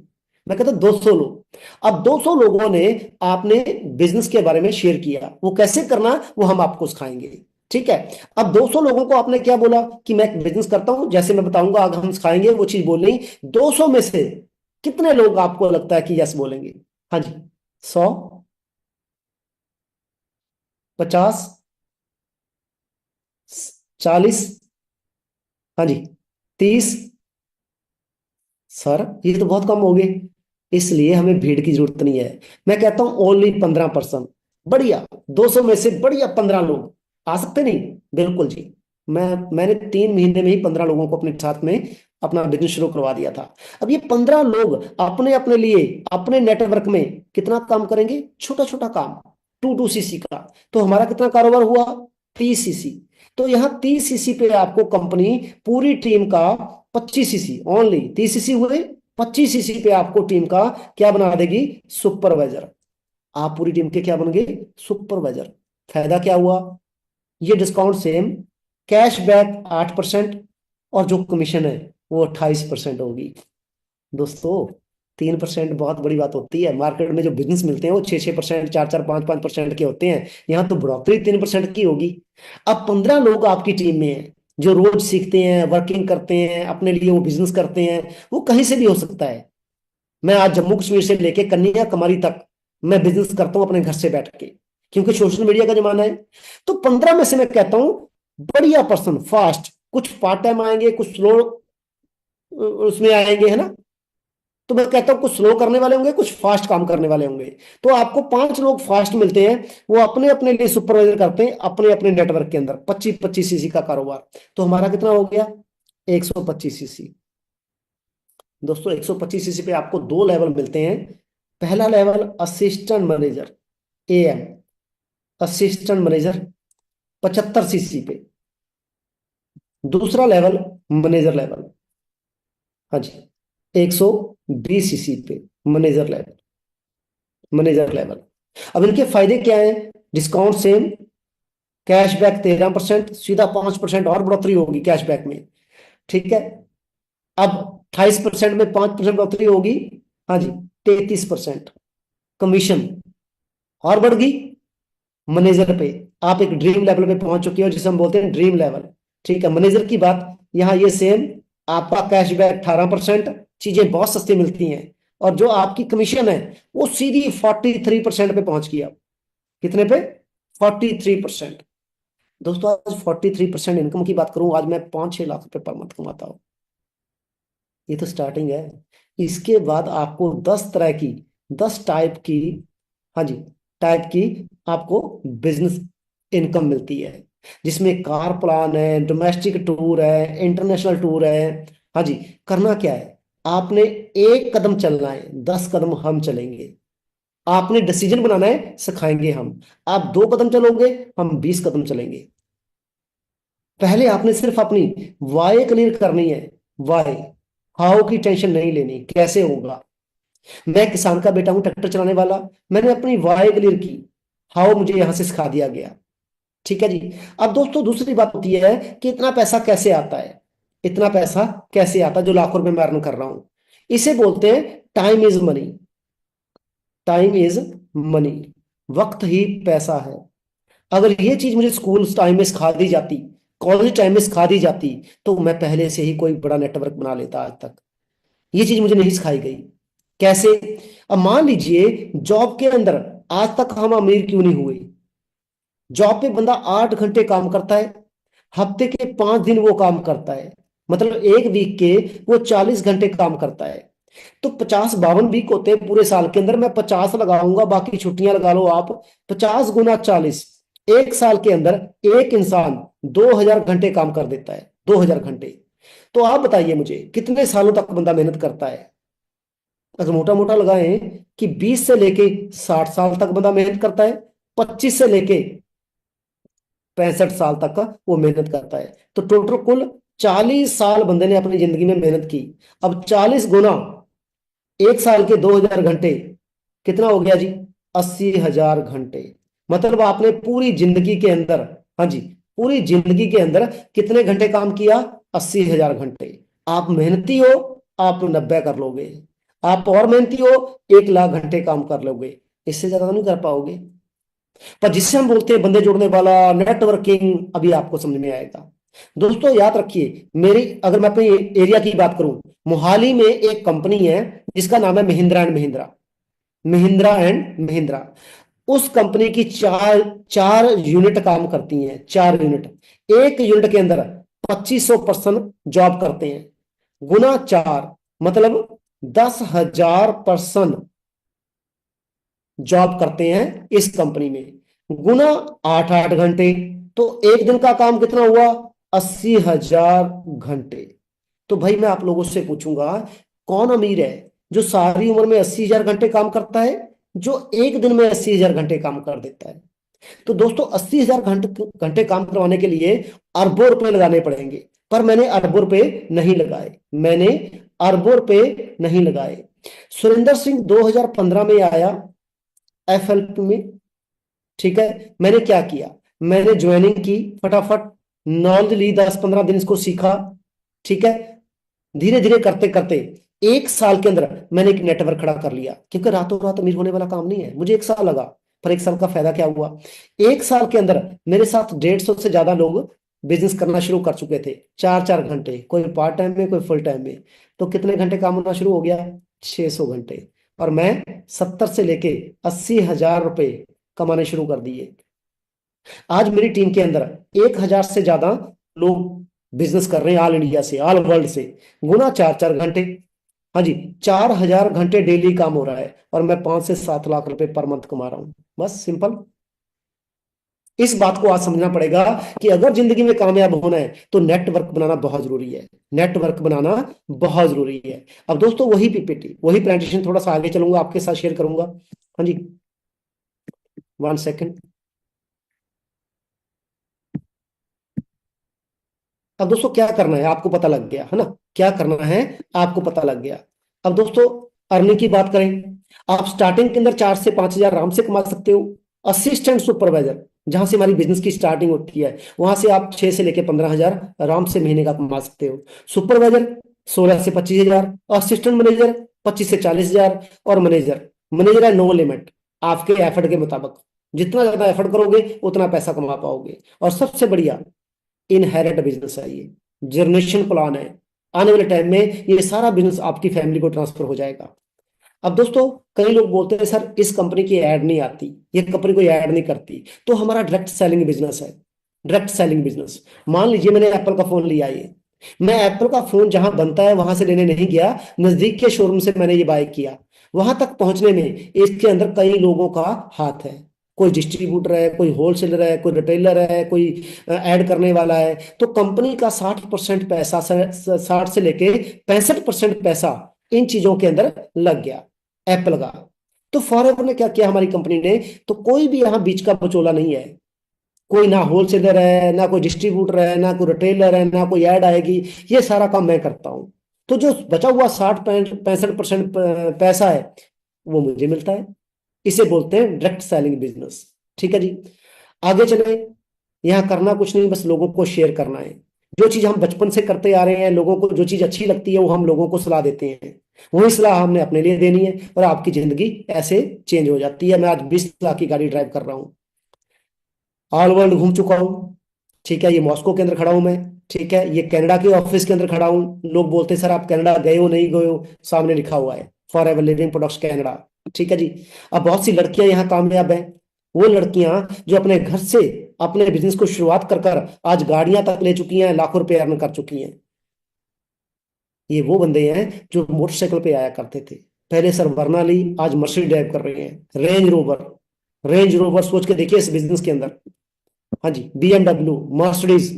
मैं कहता हूं 200 लोग। अब 200 लोगों ने आपने बिजनेस के बारे में शेयर किया, वो कैसे करना वो हम आपको सिखाएंगे। ठीक है। अब 200 लोगों को आपने क्या बोला कि मैं बिजनेस करता हूं, जैसे मैं बताऊंगा आगे हम सिखाएंगे वो चीज बोलनी। 200 में से कितने लोग आपको लगता है कि यस बोलेंगे? हाँ जी। 100, 50, 40, हाँ जी, 30। सर ये तो बहुत कम हो गए, इसलिए हमें भीड़ की जरूरत नहीं है। मैं कहता हूं ओनली 15%। बढ़िया, 200 में से बढ़िया 15 लोग आ सकते नहीं? बिल्कुल जी। मैंने 3 महीने में ही 15 लोगों को अपने साथ में अपना बिजनेस शुरू करवा दिया था। अब ये 15 लोग अपने अपने लिए अपने नेटवर्क में कितना काम करेंगे? छोटा छोटा काम, 2 सीसी का। तो हमारा कितना कारोबार हुआ? 30 सीसी। तो यहाँ 30 सीसी पे आपको कंपनी पूरी टीम का 25 सीसी, ओनली 30 सीसी हुए, 25 सीसी पे आपको टीम का क्या बना देगी? सुपरवाइजर। आप पूरी टीम के क्या बन गए? सुपरवाइजर। फायदा क्या हुआ? ये डिस्काउंट सेम, कैशबैक 8% और जो कमीशन है वो 28% होगी। दोस्तों 3% बहुत बड़ी बात होती है। मार्केट में जो बिजनेस मिलते हैं वो 6-6%, 4-4, 5-5% के होते हैं, यहाँ तो बढ़ोतरी 3% की होगी। अब 15 लोग आपकी टीम में हैं जो रोज सीखते हैं, वर्किंग करते हैं, अपने लिए वो बिजनेस करते हैं। वो कहीं से भी हो सकता है। मैं आज जम्मू कश्मीर से लेके कन्याकुमारी तक मैं बिजनेस करता हूँ अपने घर से बैठ के, क्योंकि सोशल मीडिया का जमाना है। तो 15 में से मैं कहता हूँ बढ़िया पर्सन, फास्ट, कुछ पार्ट टाइम आएंगे, कुछ स्लो उसमें आएंगे, है ना। तो मैं कहता हूं कुछ स्लो करने वाले होंगे, कुछ फास्ट काम करने वाले होंगे। तो आपको 5 लोग फास्ट मिलते हैं, वो अपने अपने लिए सुपरवाइजर करते हैं अपने अपने नेटवर्क के अंदर, 25-25 सीसी का कारोबार। तो हमारा कितना हो गया? 125 सीसी। दोस्तों 125 सीसी पे आपको 2 लेवल मिलते हैं। पहला level assistant manager, am, assistant manager 75 CC पे। दूसरा लेवल मैनेजर लेवल, हाँ जी, 120 सीसी पे मैनेजर लेवल। Manager level. अब इनके फायदे क्या हैं? डिस्काउंट सेम, कैशबैक 13%, सीधा 5% और बढ़ोतरी होगी कैशबैक में। ठीक है। अब 28% में 5% बढ़ोतरी होगी, हाँ जी, 33% कमीशन और बढ़ गई। मैनेजर पे आप एक ड्रीम लेवल पे पहुंच चुके हो, जिसे हम बोलते हैं ड्रीम लेवल। ठीक है। मैनेजर की बात यहाँ ये सेम, आपका कैशबैक 18%, चीजें बहुत सस्ती मिलती हैं। और जो आपकी कमीशन है वो सीधी 43% पे पहुंच गई। अब कितने पे? 43%। दोस्तों आज 43% इनकम की बात करूं, आज मैं 5-6 लाख रुपए पर मंथ कमाता हूं। ये तो स्टार्टिंग है। इसके बाद आपको 10 तरह की, 10 टाइप की, हाँ जी, टाइप की आपको बिजनेस इनकम मिलती है, जिसमें कार प्लान है, डोमेस्टिक टूर है, इंटरनेशनल टूर है। हाँ जी। करना क्या है? आपने एक कदम चलना है, 10 कदम हम चलेंगे। आपने डिसीजन बनाना है, सिखाएंगे हम। आप 2 कदम चलोगे, हम 20 कदम चलेंगे। पहले आपने सिर्फ अपनी वाई क्लियर करनी है। वाई, हाउ की टेंशन नहीं लेनी, कैसे होगा। मैं किसान का बेटा हूं, ट्रैक्टर चलाने वाला। मैंने अपनी वाई क्लियर की, हाउ मुझे यहां से सिखा दिया गया। ठीक है जी। अब दोस्तों दूसरी बात होती है कि इतना पैसा कैसे आता है। इतना पैसा कैसे आता है जो लाखों रुपए मैं अर्न कर रहा हूं? इसे बोलते हैं time is money. Time is money. वक्त ही पैसा है। अगर ये चीज मुझे स्कूल टाइम में सिखा दी जाती, कॉलेज टाइम में सिखा दी जाती, तो मैं पहले से ही कोई बड़ा नेटवर्क बना लेता। आज तक ये चीज मुझे नहीं सिखाई गई। कैसे? अब मान लीजिए जॉब के अंदर आज तक हम अमीर क्यों नहीं हुए? जॉब पे बंदा 8 घंटे काम करता है, हफ्ते के 5 दिन वो काम करता है, मतलब एक वीक के वो 40 घंटे काम करता है। तो 50-52 वीक होते हैं पूरे साल के अंदर। मैं 50 लगाऊंगा, बाकी छुट्टियां लगा लो आप। 50 × 40, एक साल के अंदर एक इंसान 2000 घंटे काम कर देता है। 2000 घंटे। तो आप बताइए मुझे कितने सालों तक बंदा मेहनत करता है? अगर मोटा मोटा लगाएं कि 20 से लेके 60 साल तक बंदा मेहनत करता है, 25 से लेके 65 साल तक का वो मेहनत करता है। तो टोटल कुल 40 साल बंदे ने अपनी जिंदगी में मेहनत की। अब 40 गुना एक साल के 2000 घंटे, कितना हो गया जी? 80,000 घंटे। मतलब आपने पूरी जिंदगी के अंदर, हाँ जी, पूरी जिंदगी के अंदर कितने घंटे काम किया? 80,000 घंटे। आप मेहनती हो, आप 90 कर लोगे। आप और मेहनती हो, 1 लाख घंटे काम कर लोगे। इससे ज्यादा तो नहीं कर पाओगे। पर जिससे हम बोलते हैं बंदे जोड़ने वाला, नेटवर्किंग, अभी आपको समझ में आएगा। दोस्तों याद रखिए, मेरी अगर मैं अपने एरिया की बात करूं, मोहाली में एक कंपनी है जिसका नाम है महिंद्रा एंड महिंद्रा। महिंद्रा एंड महिंद्रा। उस कंपनी की चार चार यूनिट काम करती हैं। 4 यूनिट। एक यूनिट के अंदर 2500 पर्सन जॉब करते हैं। गुना 4, मतलब 10,000 पर्सन जॉब करते हैं इस कंपनी में। गुना 8-8 घंटे, तो एक दिन का काम कितना हुआ? 80,000 घंटे। तो भाई मैं आप लोगों से पूछूंगा, कौन अमीर है जो सारी उम्र में 80,000 घंटे काम करता है, जो एक दिन में 80,000 घंटे काम कर देता है? तो दोस्तों 80,000 घंटे घंटे काम करवाने के लिए अरबों रुपए लगाने पड़ेंगे। पर मैंने अरबों रुपए नहीं लगाए। मैंने अरबों रुपए नहीं लगाए। सुरेंद्र सिंह 2015 में आया एफएल में। ठीक है। मैंने क्या किया? मैंने ज्वाइनिंग की, फटाफट नॉलेज ली, 10-15 दिन इसको सीखा। ठीक है। धीरे धीरे करते करते एक साल के अंदर मैंने एक नेटवर्क खड़ा कर लिया, क्योंकि रातों रात अमीर होने वाला काम नहीं है। मुझे एक साल लगा, पर एक साल का फायदा क्या हुआ? एक साल के अंदर मेरे साथ 150 से ज्यादा लोग बिजनेस करना शुरू कर चुके थे। 4-4 घंटे, कोई पार्ट टाइम में, कोई फुल टाइम में। तो कितने घंटे काम होना शुरू हो गया? 600 घंटे। और मैं 70 से लेके 80,000 रुपए कमाने शुरू कर दिए। आज मेरी टीम के अंदर 1,000 से ज्यादा लोग बिजनेस कर रहे हैं, ऑल इंडिया से, ऑल वर्ल्ड से। गुना 4-4 घंटे। हाँ जी। 4,000 घंटे डेली काम हो रहा है, और मैं 5 से 7 लाख रुपए पर मंथ कमा रहा हूं। बस सिंपल। इस बात को आज समझना पड़ेगा कि अगर जिंदगी में कामयाब होना है तो नेटवर्क बनाना बहुत जरूरी है। नेटवर्क बनाना बहुत जरूरी है। अब दोस्तों वही पीपीटी, वही प्रेजेंटेशन, थोड़ा सा आगे चलूंगा, आपके साथ शेयर करूंगा। हाँ जी, 1 सेकेंड। अब दोस्तों क्या करना है आपको पता लग गया है ना? क्या करना है आपको पता लग गया। अब दोस्तों अर्निंग की बात करें, आप स्टार्टिंग के अंदर 4 से 5 हजार आराम से कमा सकते हो। असिस्टेंट सुपरवाइजर, जहां से हमारी बिजनेस की स्टार्टिंग होती है, वहां से आप 6 से लेके 15 हजार आराम से महीने का कमा सकते हो। सुपरवाइजर 16 से 25 हजार, असिस्टेंट मैनेजर 25 से 40 हजार, और मैनेजर, मैनेजर है नो लिमिट। आपके एफर्ट के मुताबिक जितना ज्यादा एफर्ट करोगे उतना पैसा कमा पाओगे। और सबसे बढ़िया इनहेरिट बिजनेस है ये, जनरेशन प्लान है। आने वाले टाइम में ये सारा बिजनेस आपकी फैमिली को ट्रांसफर हो जाएगा। अब दोस्तों, कई लोग बोलते हैं सर इस कंपनी की ऐड नहीं आती, ये कंपनी कोई ऐड नहीं करती। तो हमारा डायरेक्ट सेलिंग बिजनेस है, डायरेक्ट सेलिंग बिजनेस। मान लीजिए मैंने एप्पल का फोन लिया, ये मैं एप्पल का फोन जहां बनता है वहां से लेने नहीं गया, नजदीक के शोरूम से मैंने ये बाय किया। वहां तक पहुंचने में इसके अंदर कई लोगों का हाथ है। कोई डिस्ट्रीब्यूटर है, कोई होलसेलर है, कोई रिटेलर है, कोई ऐड करने वाला है। तो कंपनी का 60% पैसा, 60 से लेके 65% पैसा इन चीजों के अंदर लग गया एप्पल का। तो फॉरएवर ने क्या किया हमारी कंपनी ने, तो कोई भी यहाँ बीच का बचोला नहीं है। कोई ना होलसेलर है, ना कोई डिस्ट्रीब्यूटर है, ना कोई रिटेलर है, ना कोई ऐड आएगी। ये सारा काम मैं करता हूँ। तो जो बचा हुआ 60-65% पैसा है वो मुझे मिलता है। इसे बोलते हैं डायरेक्ट सेलिंग बिजनेस। ठीक है जी, आगे चले। यहाँ करना कुछ नहीं, बस लोगों को शेयर करना है। जो चीज हम बचपन से करते आ रहे हैं, लोगों को जो चीज अच्छी लगती है वो हम लोगों को सलाह देते हैं। वही सलाह हमने अपने लिए देनी है और आपकी जिंदगी ऐसे चेंज हो जाती है। मैं आज 20 लाख की गाड़ी ड्राइव कर रहा हूँ, ऑल वर्ल्ड घूम चुका हूँ। ठीक है, ये मॉस्को के अंदर खड़ा हूं मैं। ठीक है, ये कनाडा के ऑफिस के अंदर खड़ा हूँ। लोग बोलते हैं सर आप कनाडा गए हो नहीं गए हो, सामने लिखा हुआ है for ever living products Canada. ठीक है जी। अब बहुत सी लड़कियां यहाँ कामयाब हैं। वो लड़कियां जो अपने घर से अपने बिजनेस को शुरुआत कर कर आज गाड़ियां तक ले चुकी हैं, लाखों रुपए अर्न कर चुकी हैं। ये वो बंदे हैं जो मोटरसाइकिल पे आया करते थे पहले, सर वरना ली, आज मर्सिडीज ड्राइव कर रहे हैं, रेंज रोवर। रेंज रोवर सोच के देखिए इस बिजनेस के अंदर। हाँ जी, BMW, मर्सिडीज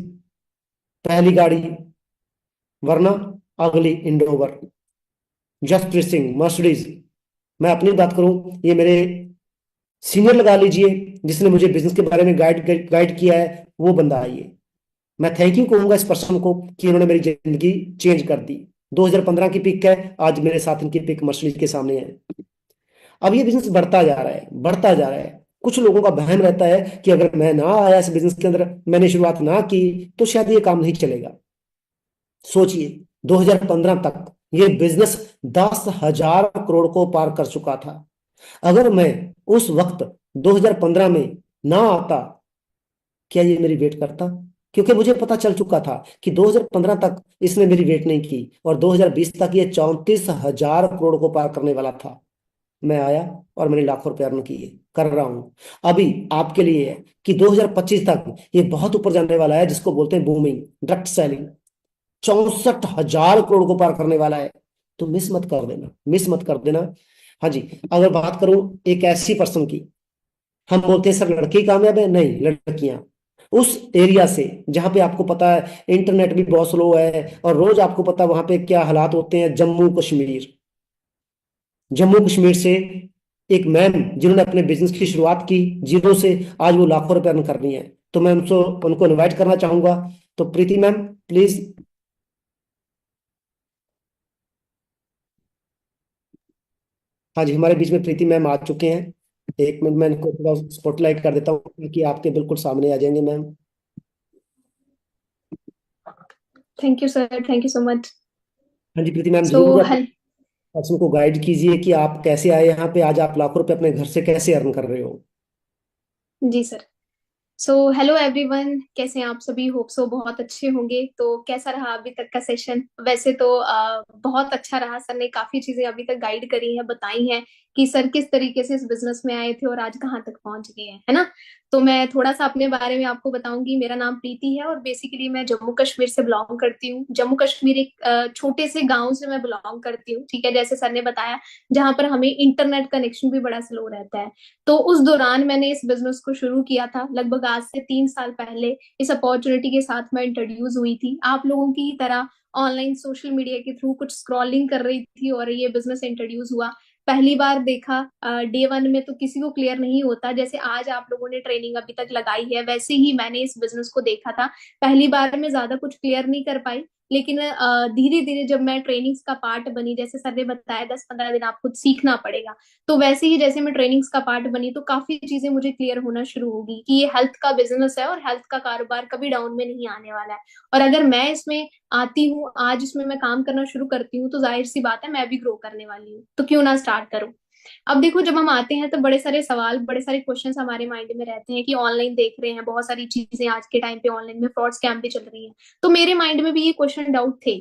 पहली गाड़ी, वरना अगली इंडोवर, जसप्रीत सिंह, मर्सिडीज। मैं अपनी बात करूं, ये मेरे सीनियर लगा लीजिए जिसने मुझे बिजनेस के बारे में गाइड गाइड किया है, वो बंदा है ये। मैं थैंक यू कहूंगा इस पर्सन को कि इन्होंने मेरी जिंदगी चेंज कर दी। 2015 की पिक है, आज मेरे साथ इनकी पिक मर्सिडीज के सामने है। अब ये बिजनेस बढ़ता जा रहा है, बढ़ता जा रहा है। कुछ लोगों का वहम रहता है कि अगर मैं ना आया इस बिजनेस के अंदर, मैंने शुरुआत ना की, तो शायद ये काम नहीं चलेगा। सोचिए, 2015 तक ये बिजनेस 10,000 करोड़ को पार कर चुका था। अगर मैं उस वक्त 2015 में ना आता, क्या ये मेरी वेट करता? क्योंकि मुझे पता चल चुका था कि 2015 तक इसने मेरी वेट नहीं की और 2020 तक ये 34,000 करोड़ को पार करने वाला था। मैं आया और मैंने लाखों रुपए अर्न किए, कर रहा हूं। अभी आपके लिए है कि 2025 तक ये बहुत ऊपर जाने वाला है, जिसको बोलते हैं बूमिंग, डायरेक्ट सेलिंग। 64,000 करोड़ को पार करने वाला है। तो मिस मत कर देना, मिस मत कर देना। हाँ जी, अगर बात करूं एक ऐसी पर्सन की, हम बोलते हैं सर लड़की कामयाब है, नहीं, लड़कियां उस एरिया से जहां पे आपको पता है इंटरनेट भी बहुत स्लो है और रोज आपको पता है वहां पे क्या हालात होते हैं। जम्मू कश्मीर, जम्मू कश्मीर से एक मैम जिन्होंने अपने बिजनेस की शुरुआत की जीरो से, आज वो लाखों रुपए अर्न कर रही हैं। तो मैं उनको उनको इनवाइट करना चाहूंगा। तो प्रीति मैम, प्लीज। हाँ जी, हमारे बीच में प्रीति मैम आ चुके हैं। एक मिनट, मैं इनको थोड़ा स्पॉटलाइट कर देता हूँ कि आपके बिल्कुल सामने आ जाएंगे ma'am. Thank you sir, thank you so much. हाँ जी प्रीति मैम, सो जरूर अपने हल पर्सन को गाइड कीजिए कि आप कैसे आए यहाँ पे, आज आप लाखों रुपए अपने घर से कैसे अर्न कर रहे हो। जी सर। सो हेलो एवरीवन, कैसे हैं आप सभी? होप सो बहुत अच्छे होंगे। तो कैसा रहा अभी तक का सेशन? वैसे तो बहुत अच्छा रहा। सर ने काफी चीजें अभी तक गाइड करी हैं, बताई हैं कि सर किस तरीके से इस बिजनेस में आए थे और आज कहाँ तक पहुंच गए हैं, है ना? तो मैं थोड़ा सा अपने बारे में आपको बताऊंगी। मेरा नाम प्रीति है और बेसिकली मैं जम्मू कश्मीर से बिलोंग करती हूँ। जम्मू कश्मीर एक छोटे से गांव से मैं बिलोंग करती हूँ, ठीक है, जैसे सर ने बताया, जहां पर हमें इंटरनेट कनेक्शन भी बड़ा स्लो रहता है। तो उस दौरान मैंने इस बिजनेस को शुरू किया था, लगभग आज से 3 साल पहले। इस अपॉर्चुनिटी के साथ मैं इंट्रोड्यूस हुई थी, आप लोगों की तरह ऑनलाइन सोशल मीडिया के थ्रू कुछ स्क्रॉलिंग कर रही थी और ये बिजनेस इंट्रोड्यूस हुआ। पहली बार देखा, डे वन में तो किसी को क्लियर नहीं होता। जैसे आज आप लोगों ने ट्रेनिंग अभी तक लगाई है, वैसे ही मैंने इस बिजनेस को देखा था। पहली बार में ज्यादा कुछ क्लियर नहीं कर पाई, लेकिन धीरे धीरे जब मैं ट्रेनिंग्स का पार्ट बनी, जैसे सर ने बताया 10-15 दिन आपको सीखना पड़ेगा, तो वैसे ही जैसे मैं ट्रेनिंग्स का पार्ट बनी तो काफी चीजें मुझे क्लियर होना शुरू होगी कि ये हेल्थ का बिजनेस है और हेल्थ का कारोबार कभी डाउन में नहीं आने वाला है। और अगर मैं इसमें आती हूँ, आज इसमें मैं काम करना शुरू करती हूँ, तो जाहिर सी बात है मैं भी ग्रो करने वाली हूँ, तो क्यों ना स्टार्ट करूँ। अब देखो, जब हम आते हैं तो बड़े सारे सवाल, बड़े सारे क्वेश्चंस हमारे माइंड में रहते हैं कि ऑनलाइन देख रहे हैं बहुत सारी चीजें, आज के टाइम पे ऑनलाइन में फ्रॉड स्कैम भी चल रही हैं। तो मेरे माइंड में भी ये क्वेश्चन डाउट थे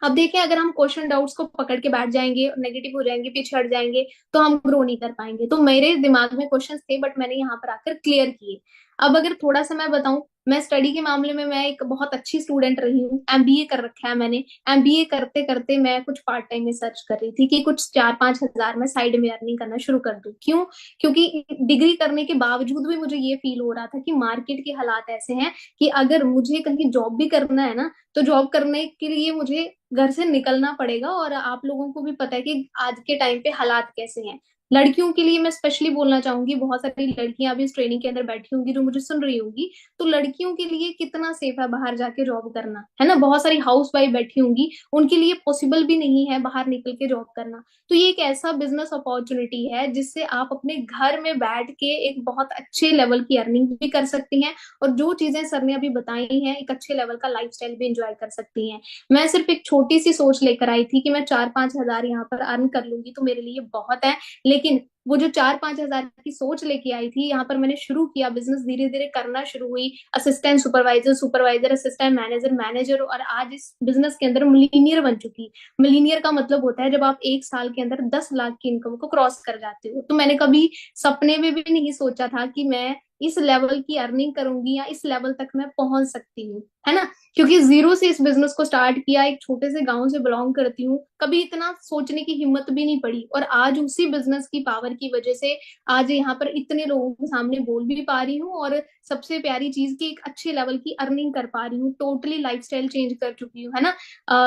अब देखें, अगर हम क्वेश्चन डाउट्स को पकड़ के बैठ जाएंगे, नेगेटिव हो जाएंगे, पीछे हट जाएंगे, तो हम ग्रो नहीं कर पाएंगे। तो मेरे दिमाग में क्वेश्चंस थे, बट मैंने यहाँ पर आकर क्लियर किए। अब अगर थोड़ा सा मैं बताऊं, मैं स्टडी के मामले में मैं एक बहुत अच्छी स्टूडेंट रही हूँ। एमबीए कर रखा है मैंने। एमबीए करते करते मैं कुछ पार्ट टाइम में सर्च कर रही थी कि कुछ 4-5 हजार मैं साइड में अर्निंग करना शुरू कर दूं। क्यों? क्योंकि डिग्री करने के बावजूद भी मुझे ये फील हो रहा था कि मार्केट के हालात ऐसे हैं कि अगर मुझे कहीं जॉब भी करना है ना, तो जॉब करने के लिए मुझे घर से निकलना पड़ेगा। और आप लोगों को भी पता है कि आज के टाइम पे हालात कैसे हैं। लड़कियों के लिए मैं स्पेशली बोलना चाहूंगी, बहुत सारी लड़कियां अभी इस ट्रेनिंग के अंदर बैठी होंगी जो मुझे सुन रही होंगी। तो लड़कियों के लिए कितना सेफ है बाहर जाके जॉब करना, है ना? बहुत सारी हाउस वाइफ बैठी होंगी, उनके लिए पॉसिबल भी नहीं है बाहर निकल के जॉब करना। तो ये एक ऐसा बिजनेस अपॉर्चुनिटी है जिससे आप अपने घर में बैठ के एक बहुत अच्छे लेवल की अर्निंग भी कर सकती हैं, और जो चीजें सर ने अभी बताई हैं, एक अच्छे लेवल का लाइफस्टाइल भी एंजॉय कर सकती हैं। मैं सिर्फ एक छोटी सी सोच लेकर आई थी कि मैं 4-5 हजार यहाँ पर अर्न कर लूंगी तो मेरे लिए बहुत है। लेकिन वो जो 4-5 हजार की सोच लेके आई थी, यहाँ पर मैंने शुरू किया बिजनेस, धीरे धीरे करना शुरू हुई। Assistant supervisor, supervisor assistant manager, manager, और आज इस बिजनेस के अंदर मिलीनियर बन चुकी। मिलीनियर का मतलब होता है जब आप एक साल के अंदर 10 लाख की इनकम को क्रॉस कर जाते हो। तो मैंने कभी सपने में भी नहीं सोचा था कि मैं इस लेवल की अर्निंग करूंगी या इस लेवल तक मैं पहुंच सकती हूँ, है ना? क्योंकि जीरो से इस बिजनेस को स्टार्ट किया, एक छोटे से गांव से बिलोंग करती हूँ, कभी इतना सोचने की हिम्मत भी नहीं पड़ी। और आज उसी बिजनेस की पावर की वजह से आज यहाँ पर इतने लोगों के सामने बोल भी पा रही हूँ, और सबसे प्यारी चीज की एक अच्छे लेवल की अर्निंग कर पा रही हूँ। टोटली लाइफस्टाइल चेंज कर चुकी हूँ, है ना?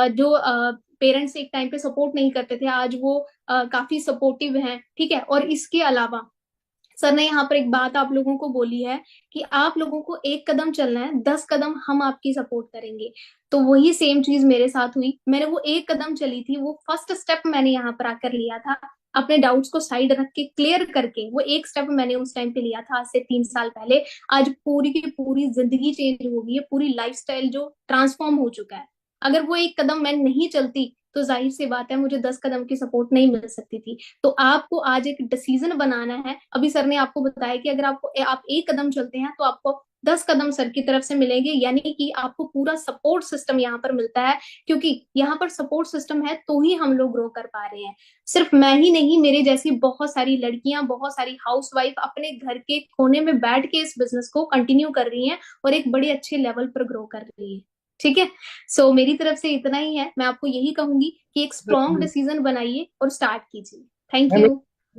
जो पेरेंट्स एक टाइम पे सपोर्ट नहीं करते थे, आज वो काफी सपोर्टिव हैं, ठीक है? और इसके अलावा सर ने यहाँ पर एक बात आप लोगों को बोली है कि आप लोगों को एक कदम चलना है, 10 कदम हम आपकी सपोर्ट करेंगे। तो वही सेम चीज मेरे साथ हुई। मैंने वो एक कदम चली थी, वो फर्स्ट स्टेप मैंने यहाँ पर आकर लिया था। अपने डाउट्स को साइड रख के क्लियर करके, वो एक स्टेप मैंने उस टाइम पे लिया था, आज से 3 साल पहले। आज पूरी की पूरी जिंदगी चेंज हो गई है, पूरी लाइफस्टाइल जो ट्रांसफॉर्म हो चुका है। अगर वो एक कदम मैं नहीं चलती, तो जाहिर सी बात है मुझे 10 कदम की सपोर्ट नहीं मिल सकती थी। तो आपको आज एक डिसीजन बनाना है। अभी सर ने आपको बताया कि अगर आपको आप एक कदम चलते हैं तो आपको 10 कदम सर की तरफ से मिलेंगे, यानी कि आपको पूरा सपोर्ट सिस्टम यहाँ पर मिलता है। क्योंकि यहाँ पर सपोर्ट सिस्टम है तो ही हम लोग ग्रो कर पा रहे हैं। सिर्फ मैं ही नहीं, मेरे जैसी बहुत सारी लड़कियां, बहुत सारी हाउसवाइफ अपने घर के कोने में बैठ के इस बिजनेस को कंटिन्यू कर रही हैं और एक बड़े अच्छे लेवल पर ग्रो कर रही है। ठीक है। सो मेरी तरफ से इतना ही है। मैं आपको यही कहूंगी कि एक स्ट्रॉन्ग डिसीजन बनाइए और स्टार्ट कीजिए। थैंक मैं यू।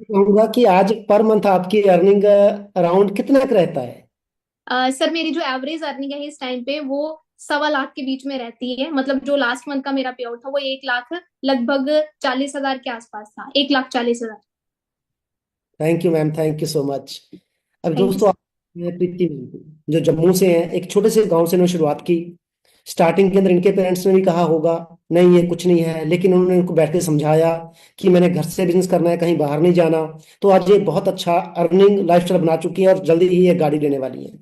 कहूंगा कि आज पर मंथ आपकी अर्निंग अराउंड कितना का रहता है? सर मेरी जो एवरेज अर्निंग है इस टाइम पे, वो 1.25 लाख के बीच में रहती है। मतलब जो लास्ट मंथ का मेरा पे आउट था वो 1 लाख लगभग 40 हजार के आसपास था, 1,40,000। Thank you ma'am, thank you so much. अब थैंक यू दोस्तों, सर। मैं प्रीति मैम जो जम्मू से हैं, एक छोटे से गांव से इन्होंने शुरुआत की। स्टार्टिंग के अंदर इनके पेरेंट्स ने भी कहा होगा नहीं ये कुछ नहीं है, लेकिन उन्होंने इनको बैठ के समझाया कि मैंने घर से बिजनेस करना है, कहीं बाहर नहीं जाना। तो आज ये बहुत अच्छा अर्निंग लाइफस्टाइल बना चुकी है और जल्दी ही ये गाड़ी लेने वाली है।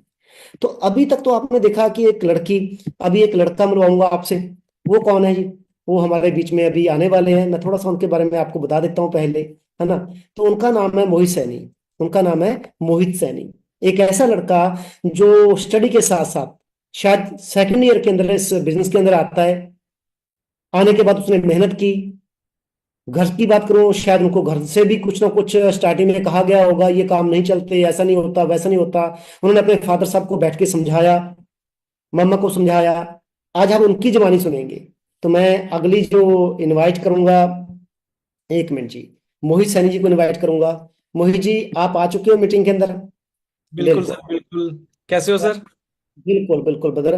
तो अभी तक तो आपने देखा कि एक लड़की, अभी एक लड़का मिलवाऊंगा आपसे। वो कौन है जी? वो हमारे बीच में अभी आने वाले हैं। मैं थोड़ा सा उनके बारे में आपको बता देता हूँ पहले, है ना? तो उनका नाम है मोहित सैनी। उनका नाम है मोहित सैनी। एक ऐसा लड़का जो स्टडी के साथ साथ शायद सेकंड ईयर के अंदर इस बिजनेस के अंदर आता है। आने के बाद उसने मेहनत की। घर की बात करूं, शायद उनको घर से भी कुछ ना कुछ स्टार्टिंग में कहा गया होगा ये काम नहीं चलते, ऐसा नहीं होता, वैसा नहीं होता। उन्होंने अपने फादर साहब को बैठ के समझाया, मम्मा को समझाया। आज हम उनकी जुबानी सुनेंगे। तो मैं अगली जो इनवाइट करूंगा, एक मिनट जी, मोहित सैनी जी को इनवाइट करूंगा। मोहित जी, आप आ चुके हो मीटिंग के अंदर? बिल्कुल बिल्कुल। सर, बिल्कुल। कैसे हो सर? बिल्कुल बिल्कुल बदर।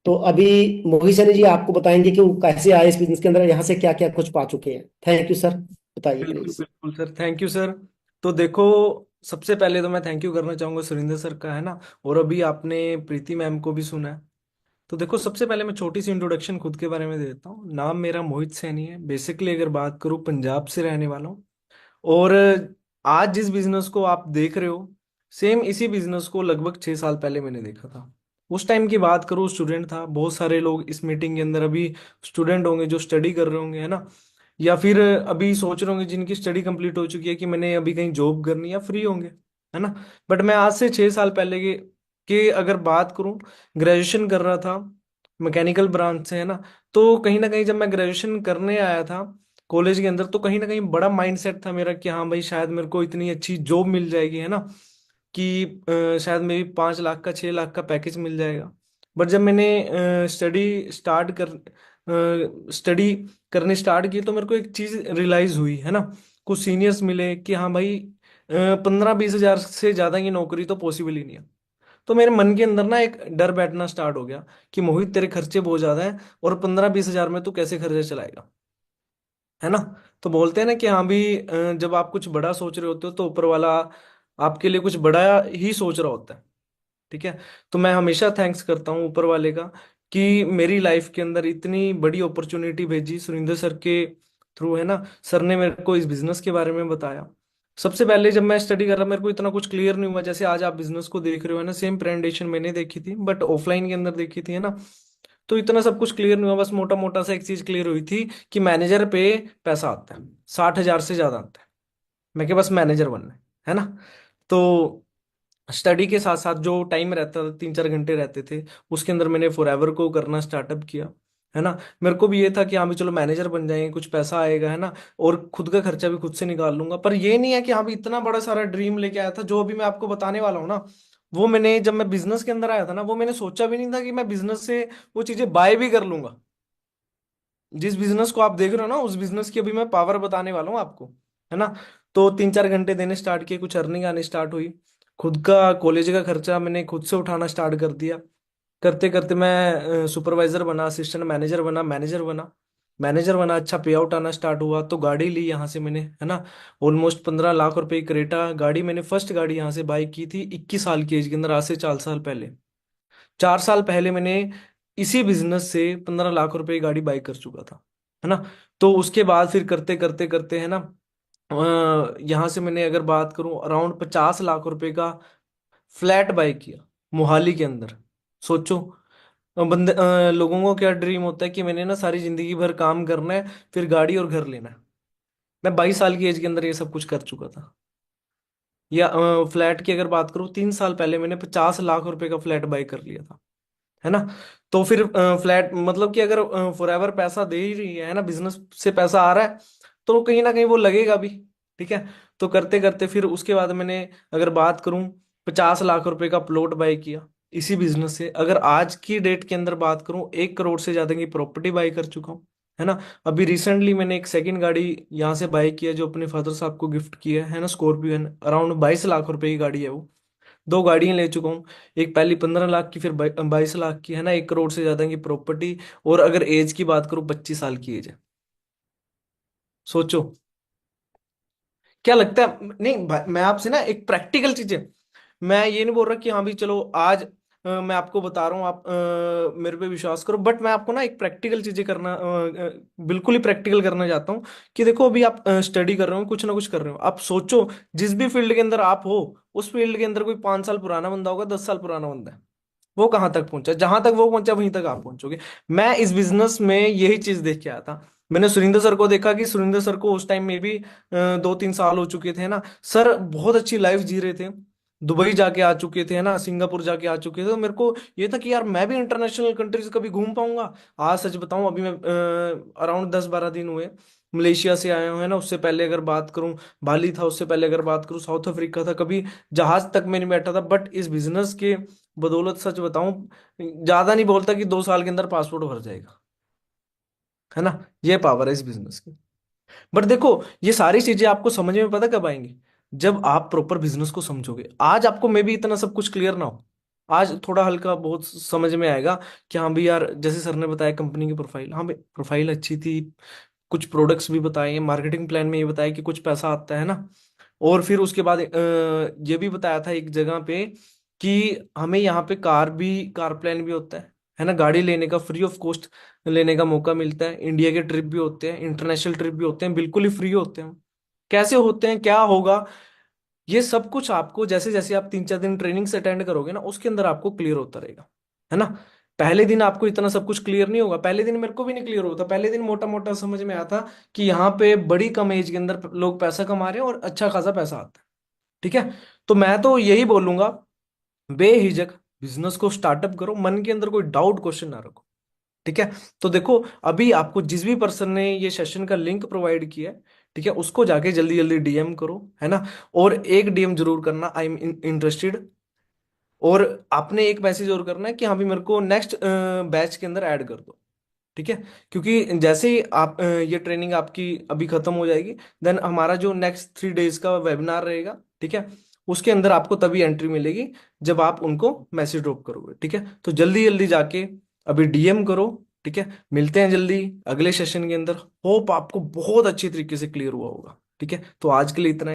तो अभी मोहित सैनी जी आपको बताएंगे कि वो कैसे आए इस बिजनेस के अंदर, यहाँ से क्या क्या कुछ पा चुके हैं। थैंक यू सर, बताइए बिल्कुल प्लीज। बिल्कुल सर, थैंक यू सर। तो देखो, सबसे पहले तो मैं थैंक यू करना चाहूंगा सुरिंदर सर का, है ना। और अभी आपने प्रीति मैम को भी सुना है। तो देखो, सबसे पहले मैं छोटी सी इंट्रोडक्शन खुद के बारे में दे देता हूँ। नाम मेरा मोहित सैनी है। बेसिकली अगर बात करूँ, पंजाब से रहने वाला हूँ। और आज जिस बिजनेस को आप देख रहे हो, सेम इसी बिजनेस को लगभग 6 साल पहले मैंने देखा था। उस टाइम की बात करूँ, स्टूडेंट था। बहुत सारे लोग इस मीटिंग के अंदर अभी स्टूडेंट होंगे जो स्टडी कर रहे होंगे, है ना। या फिर अभी सोच रहे होंगे जिनकी स्टडी कंप्लीट हो चुकी है कि मैंने अभी कहीं जॉब करनी है, या फ्री होंगे, है ना। बट मैं आज से 6 साल पहले के अगर बात करूं, ग्रेजुएशन कर रहा था। मैकेनिकल ब्रांच से, है ना। तो कहीं ना कहीं जब मैं ग्रेजुएशन करने आया था कॉलेज के अंदर, तो कहीं ना कहीं बड़ा माइंडसेट था मेरा कि हाँ भाई शायद मेरे को इतनी अच्छी जॉब मिल जाएगी, है ना, कि शायद मेरी 5 लाख का 6 लाख का पैकेज मिल जाएगा। बट जब मैंने स्टडी करनी स्टार्ट की, तो मेरे को एक चीज रियलाइज हुई, है ना। कुछ सीनियर्स मिले कि हाँ भाई 15-20 हजार से ज्यादा की नौकरी तो पॉसिबल ही नहीं है। तो मेरे मन के अंदर ना एक डर बैठना स्टार्ट हो गया कि मोहित तेरे खर्चे बहुत ज्यादा है, और 15-20 हजार में तू कैसे खर्चे चलाएगा, है ना। तो बोलते हैं ना कि हाँ भी जब आप कुछ बड़ा सोच रहे होते हो तो ऊपर वाला आपके लिए कुछ बड़ा ही सोच रहा होता है। ठीक है। तो मैं हमेशा थैंक्स करता हूँ ऊपर वाले का कि मेरी लाइफ के अंदर इतनी बड़ी अपॉर्चुनिटी भेजी सुरिंदर सर के थ्रू, है ना। सर ने मेरे को इस बिजनेस के बारे में बताया। सबसे पहले जब मैं स्टडी कर रहा, मेरे को इतना कुछ क्लियर नहीं हुआ। जैसे आज आप बिजनेस को देख रहे हो, है ना, सेम प्रेजेंटेशन मैंने देखी थी बट ऑफलाइन के अंदर देखी थी, है ना। तो इतना सब कुछ क्लियर नहीं हुआ, बस मोटा मोटा सा एक चीज क्लियर हुई थी कि मैनेजर पे पैसा आता है, 60 हजार से ज्यादा आता है। मैं क्या, बस मैनेजर बनना है ना। तो स्टडी के साथ साथ जो टाइम रहता था, 3-4 घंटे रहते थे, उसके अंदर मैंने फॉरएवर को करना स्टार्टअप किया, है ना। मेरे को भी ये था कि हाँ भी चलो मैनेजर बन जाएंगे, कुछ पैसा आएगा, है ना, और खुद का खर्चा भी खुद से निकाल लूंगा। पर ये नहीं है कि हाँ भी इतना बड़ा सारा ड्रीम लेके आया था जो अभी मैं आपको बताने वाला हूँ ना। वो मैंने जब मैं बिजनेस के अंदर आया था ना, वो मैंने सोचा भी नहीं था कि मैं बिजनेस से वो चीजें बाय भी कर लूंगा। जिस बिजनेस को आप देख रहे हो ना, उस बिजनेस की अभी मैं पावर बताने वाला हूँ आपको, है ना। तो 3-4 घंटे देने स्टार्ट किए, कुछ अर्निंग आने स्टार्ट हुई। खुद का कॉलेज का खर्चा मैंने खुद से उठाना स्टार्ट कर दिया। करते करते मैं सुपरवाइजर बना, असिस्टेंट मैनेजर बना, मैनेजर बना, अच्छा पे आउट आना स्टार्ट हुआ। तो गाड़ी ली यहाँ से मैंने, है ना। ऑलमोस्ट 15 लाख रुपए की क्रेटा गाड़ी, मैंने फर्स्ट गाड़ी यहाँ से बाई की थी 21 साल की एज के अंदर, आज से 4 साल पहले। 4 साल पहले मैंने इसी बिजनेस से 15 लाख रुपए की गाड़ी बाई कर चुका था, है ना। तो उसके बाद फिर करते करते करते, है ना, यहाँ से मैंने अगर बात करूं अराउंड 50 लाख रुपए का फ्लैट बाई किया मोहाली के अंदर। सोचो, लोगों को क्या ड्रीम होता है कि मैंने ना सारी जिंदगी भर काम करना है, फिर गाड़ी और घर लेना है। मैं 22 साल की एज के अंदर ये सब कुछ कर चुका था। या फ्लैट की अगर बात करूं, 3 साल पहले मैंने 50 लाख रुपए का फ्लैट बाई कर लिया था, है ना। तो फिर फ्लैट मतलब कि अगर फॉरएवर पैसा दे ही रही है ना, बिजनेस से पैसा आ रहा है, तो कहीं ना कहीं वो लगेगा भी। ठीक है। तो करते करते फिर उसके बाद मैंने अगर बात करूं, 50 लाख रुपए का प्लॉट बाय किया इसी बिजनेस से। अगर आज की डेट के अंदर बात करूं, 1 करोड़ से ज्यादा की प्रॉपर्टी बाय कर चुका हूं, है ना। अभी रिसेंटली मैंने एक सेकंड गाड़ी यहाँ से बाय किया जो अपने फादर साहब को गिफ्ट किया है ना, स्कॉर्पियो है, अराउंड 22 लाख रुपए की गाड़ी है वो। 2 गाड़ियां ले चुका हूँ। एक पहली 15 लाख की, फिर 22 लाख की, है ना, 1 करोड़ से ज्यादा की प्रॉपर्टी। और अगर एज की बात करूँ, 25 साल की एज है। सोचो, क्या लगता है। नहीं मैं आपसे ना एक प्रैक्टिकल चीज है, मैं ये नहीं बोल रहा कि हाँ भी चलो आज मैं आपको बता रहा हूँ, आप मेरे पे विश्वास करो। बट मैं आपको ना एक प्रैक्टिकल चीजें करना बिल्कुल ही प्रैक्टिकल करना चाहता हूँ। कि देखो अभी आप स्टडी कर रहे हो, कुछ ना कुछ कर रहे हो, आप सोचो जिस भी फील्ड के अंदर आप हो, उस फील्ड के अंदर कोई 5 साल पुराना बंदा होगा, 10 साल पुराना बंदा है, वो कहां तक पहुंचा, जहां तक वो पहुंचा वहीं तक आप पहुंचोगे। मैं इस बिजनेस में यही चीज देख के आया था। मैंने सुरिंदर सर को देखा कि सुरिंदर सर को उस टाइम में भी 2-3 साल हो चुके थे ना। सर बहुत अच्छी लाइफ जी रहे थे, दुबई जाके आ चुके थे, है ना, सिंगापुर जाके आ चुके थे। तो मेरे को ये था कि यार मैं भी इंटरनेशनल कंट्रीज कभी घूम पाऊंगा। आज सच बताऊं, अभी मैं अराउंड 10-12 दिन हुए मलेशिया से आया हूं, है ना। उससे पहले अगर बात करूं, बाली था। उससे पहले अगर बात करूं, साउथ अफ्रीका था। कभी जहाज तक में नहीं बैठा था। बट इस बिजनेस के बदौलत सच बताऊं, ज्यादा नहीं बोलता कि 2 साल के अंदर पासपोर्ट भर जाएगा, है ना। ये पावर है इस बिजनेस की। बट देखो, ये सारी चीजें आपको समझ में पता कब आएंगी, जब आप प्रॉपर बिजनेस को समझोगे। आज आपको मे भी इतना सब कुछ क्लियर ना हो, आज थोड़ा हल्का बहुत समझ में आएगा कि हाँ भी यार, जैसे सर ने बताया कंपनी की प्रोफाइल, हाँ भाई प्रोफाइल अच्छी थी। कुछ प्रोडक्ट्स भी बताए, मार्केटिंग प्लान में ये बताया कि कुछ पैसा आता है ना। और फिर उसके बाद ये भी बताया था एक जगह पे कि हमें यहाँ पे कार प्लान भी होता है ना, गाड़ी लेने का फ्री ऑफ कॉस्ट लेने का मौका मिलता है। इंडिया के ट्रिप भी होते हैं, इंटरनेशनल ट्रिप भी होते हैं, बिल्कुल ही फ्री होते हैं। कैसे होते हैं, क्या होगा, ये सब कुछ आपको जैसे जैसे आप 3-4 दिन ट्रेनिंग से अटेंड करोगे ना, उसके अंदर आपको क्लियर होता रहेगा, है ना। पहले दिन आपको इतना सब कुछ क्लियर नहीं होगा। पहले दिन मेरे को भी नहीं क्लियर होता। पहले दिन मोटा मोटा समझ में आता कि यहाँ पे बड़ी कम एज के अंदर लोग पैसा कमा रहे हैं और अच्छा खासा पैसा आता है। ठीक है। तो मैं तो यही बोलूंगा, बेहिजक बिजनेस को स्टार्टअप करो, मन के अंदर कोई डाउट क्वेश्चन ना रखो। ठीक है। तो देखो अभी आपको जिस भी पर्सन ने ये सेशन का लिंक प्रोवाइड किया है, ठीक है, उसको जाके जल्दी जल्दी डीएम करो, है ना। और एक डीएम जरूर करना, आई एम इंटरेस्टेड। और आपने एक मैसेज और करना है कि हाँ भी मेरे को नेक्स्ट बैच के अंदर ऐड कर दो, ठीक है। क्योंकि जैसे ही आप ये ट्रेनिंग आपकी अभी खत्म हो जाएगी, देन हमारा जो नेक्स्ट 3 डेज का वेबिनार रहेगा, ठीक है, उसके अंदर आपको तभी एंट्री मिलेगी जब आप उनको मैसेज ड्रॉप करोगे, ठीक है। तो जल्दी जल्दी जाके अभी डीएम करो, ठीक है। मिलते हैं जल्दी अगले सेशन के अंदर। होप आपको बहुत अच्छी तरीके से क्लियर हुआ होगा, ठीक है। तो आज के लिए इतना ही।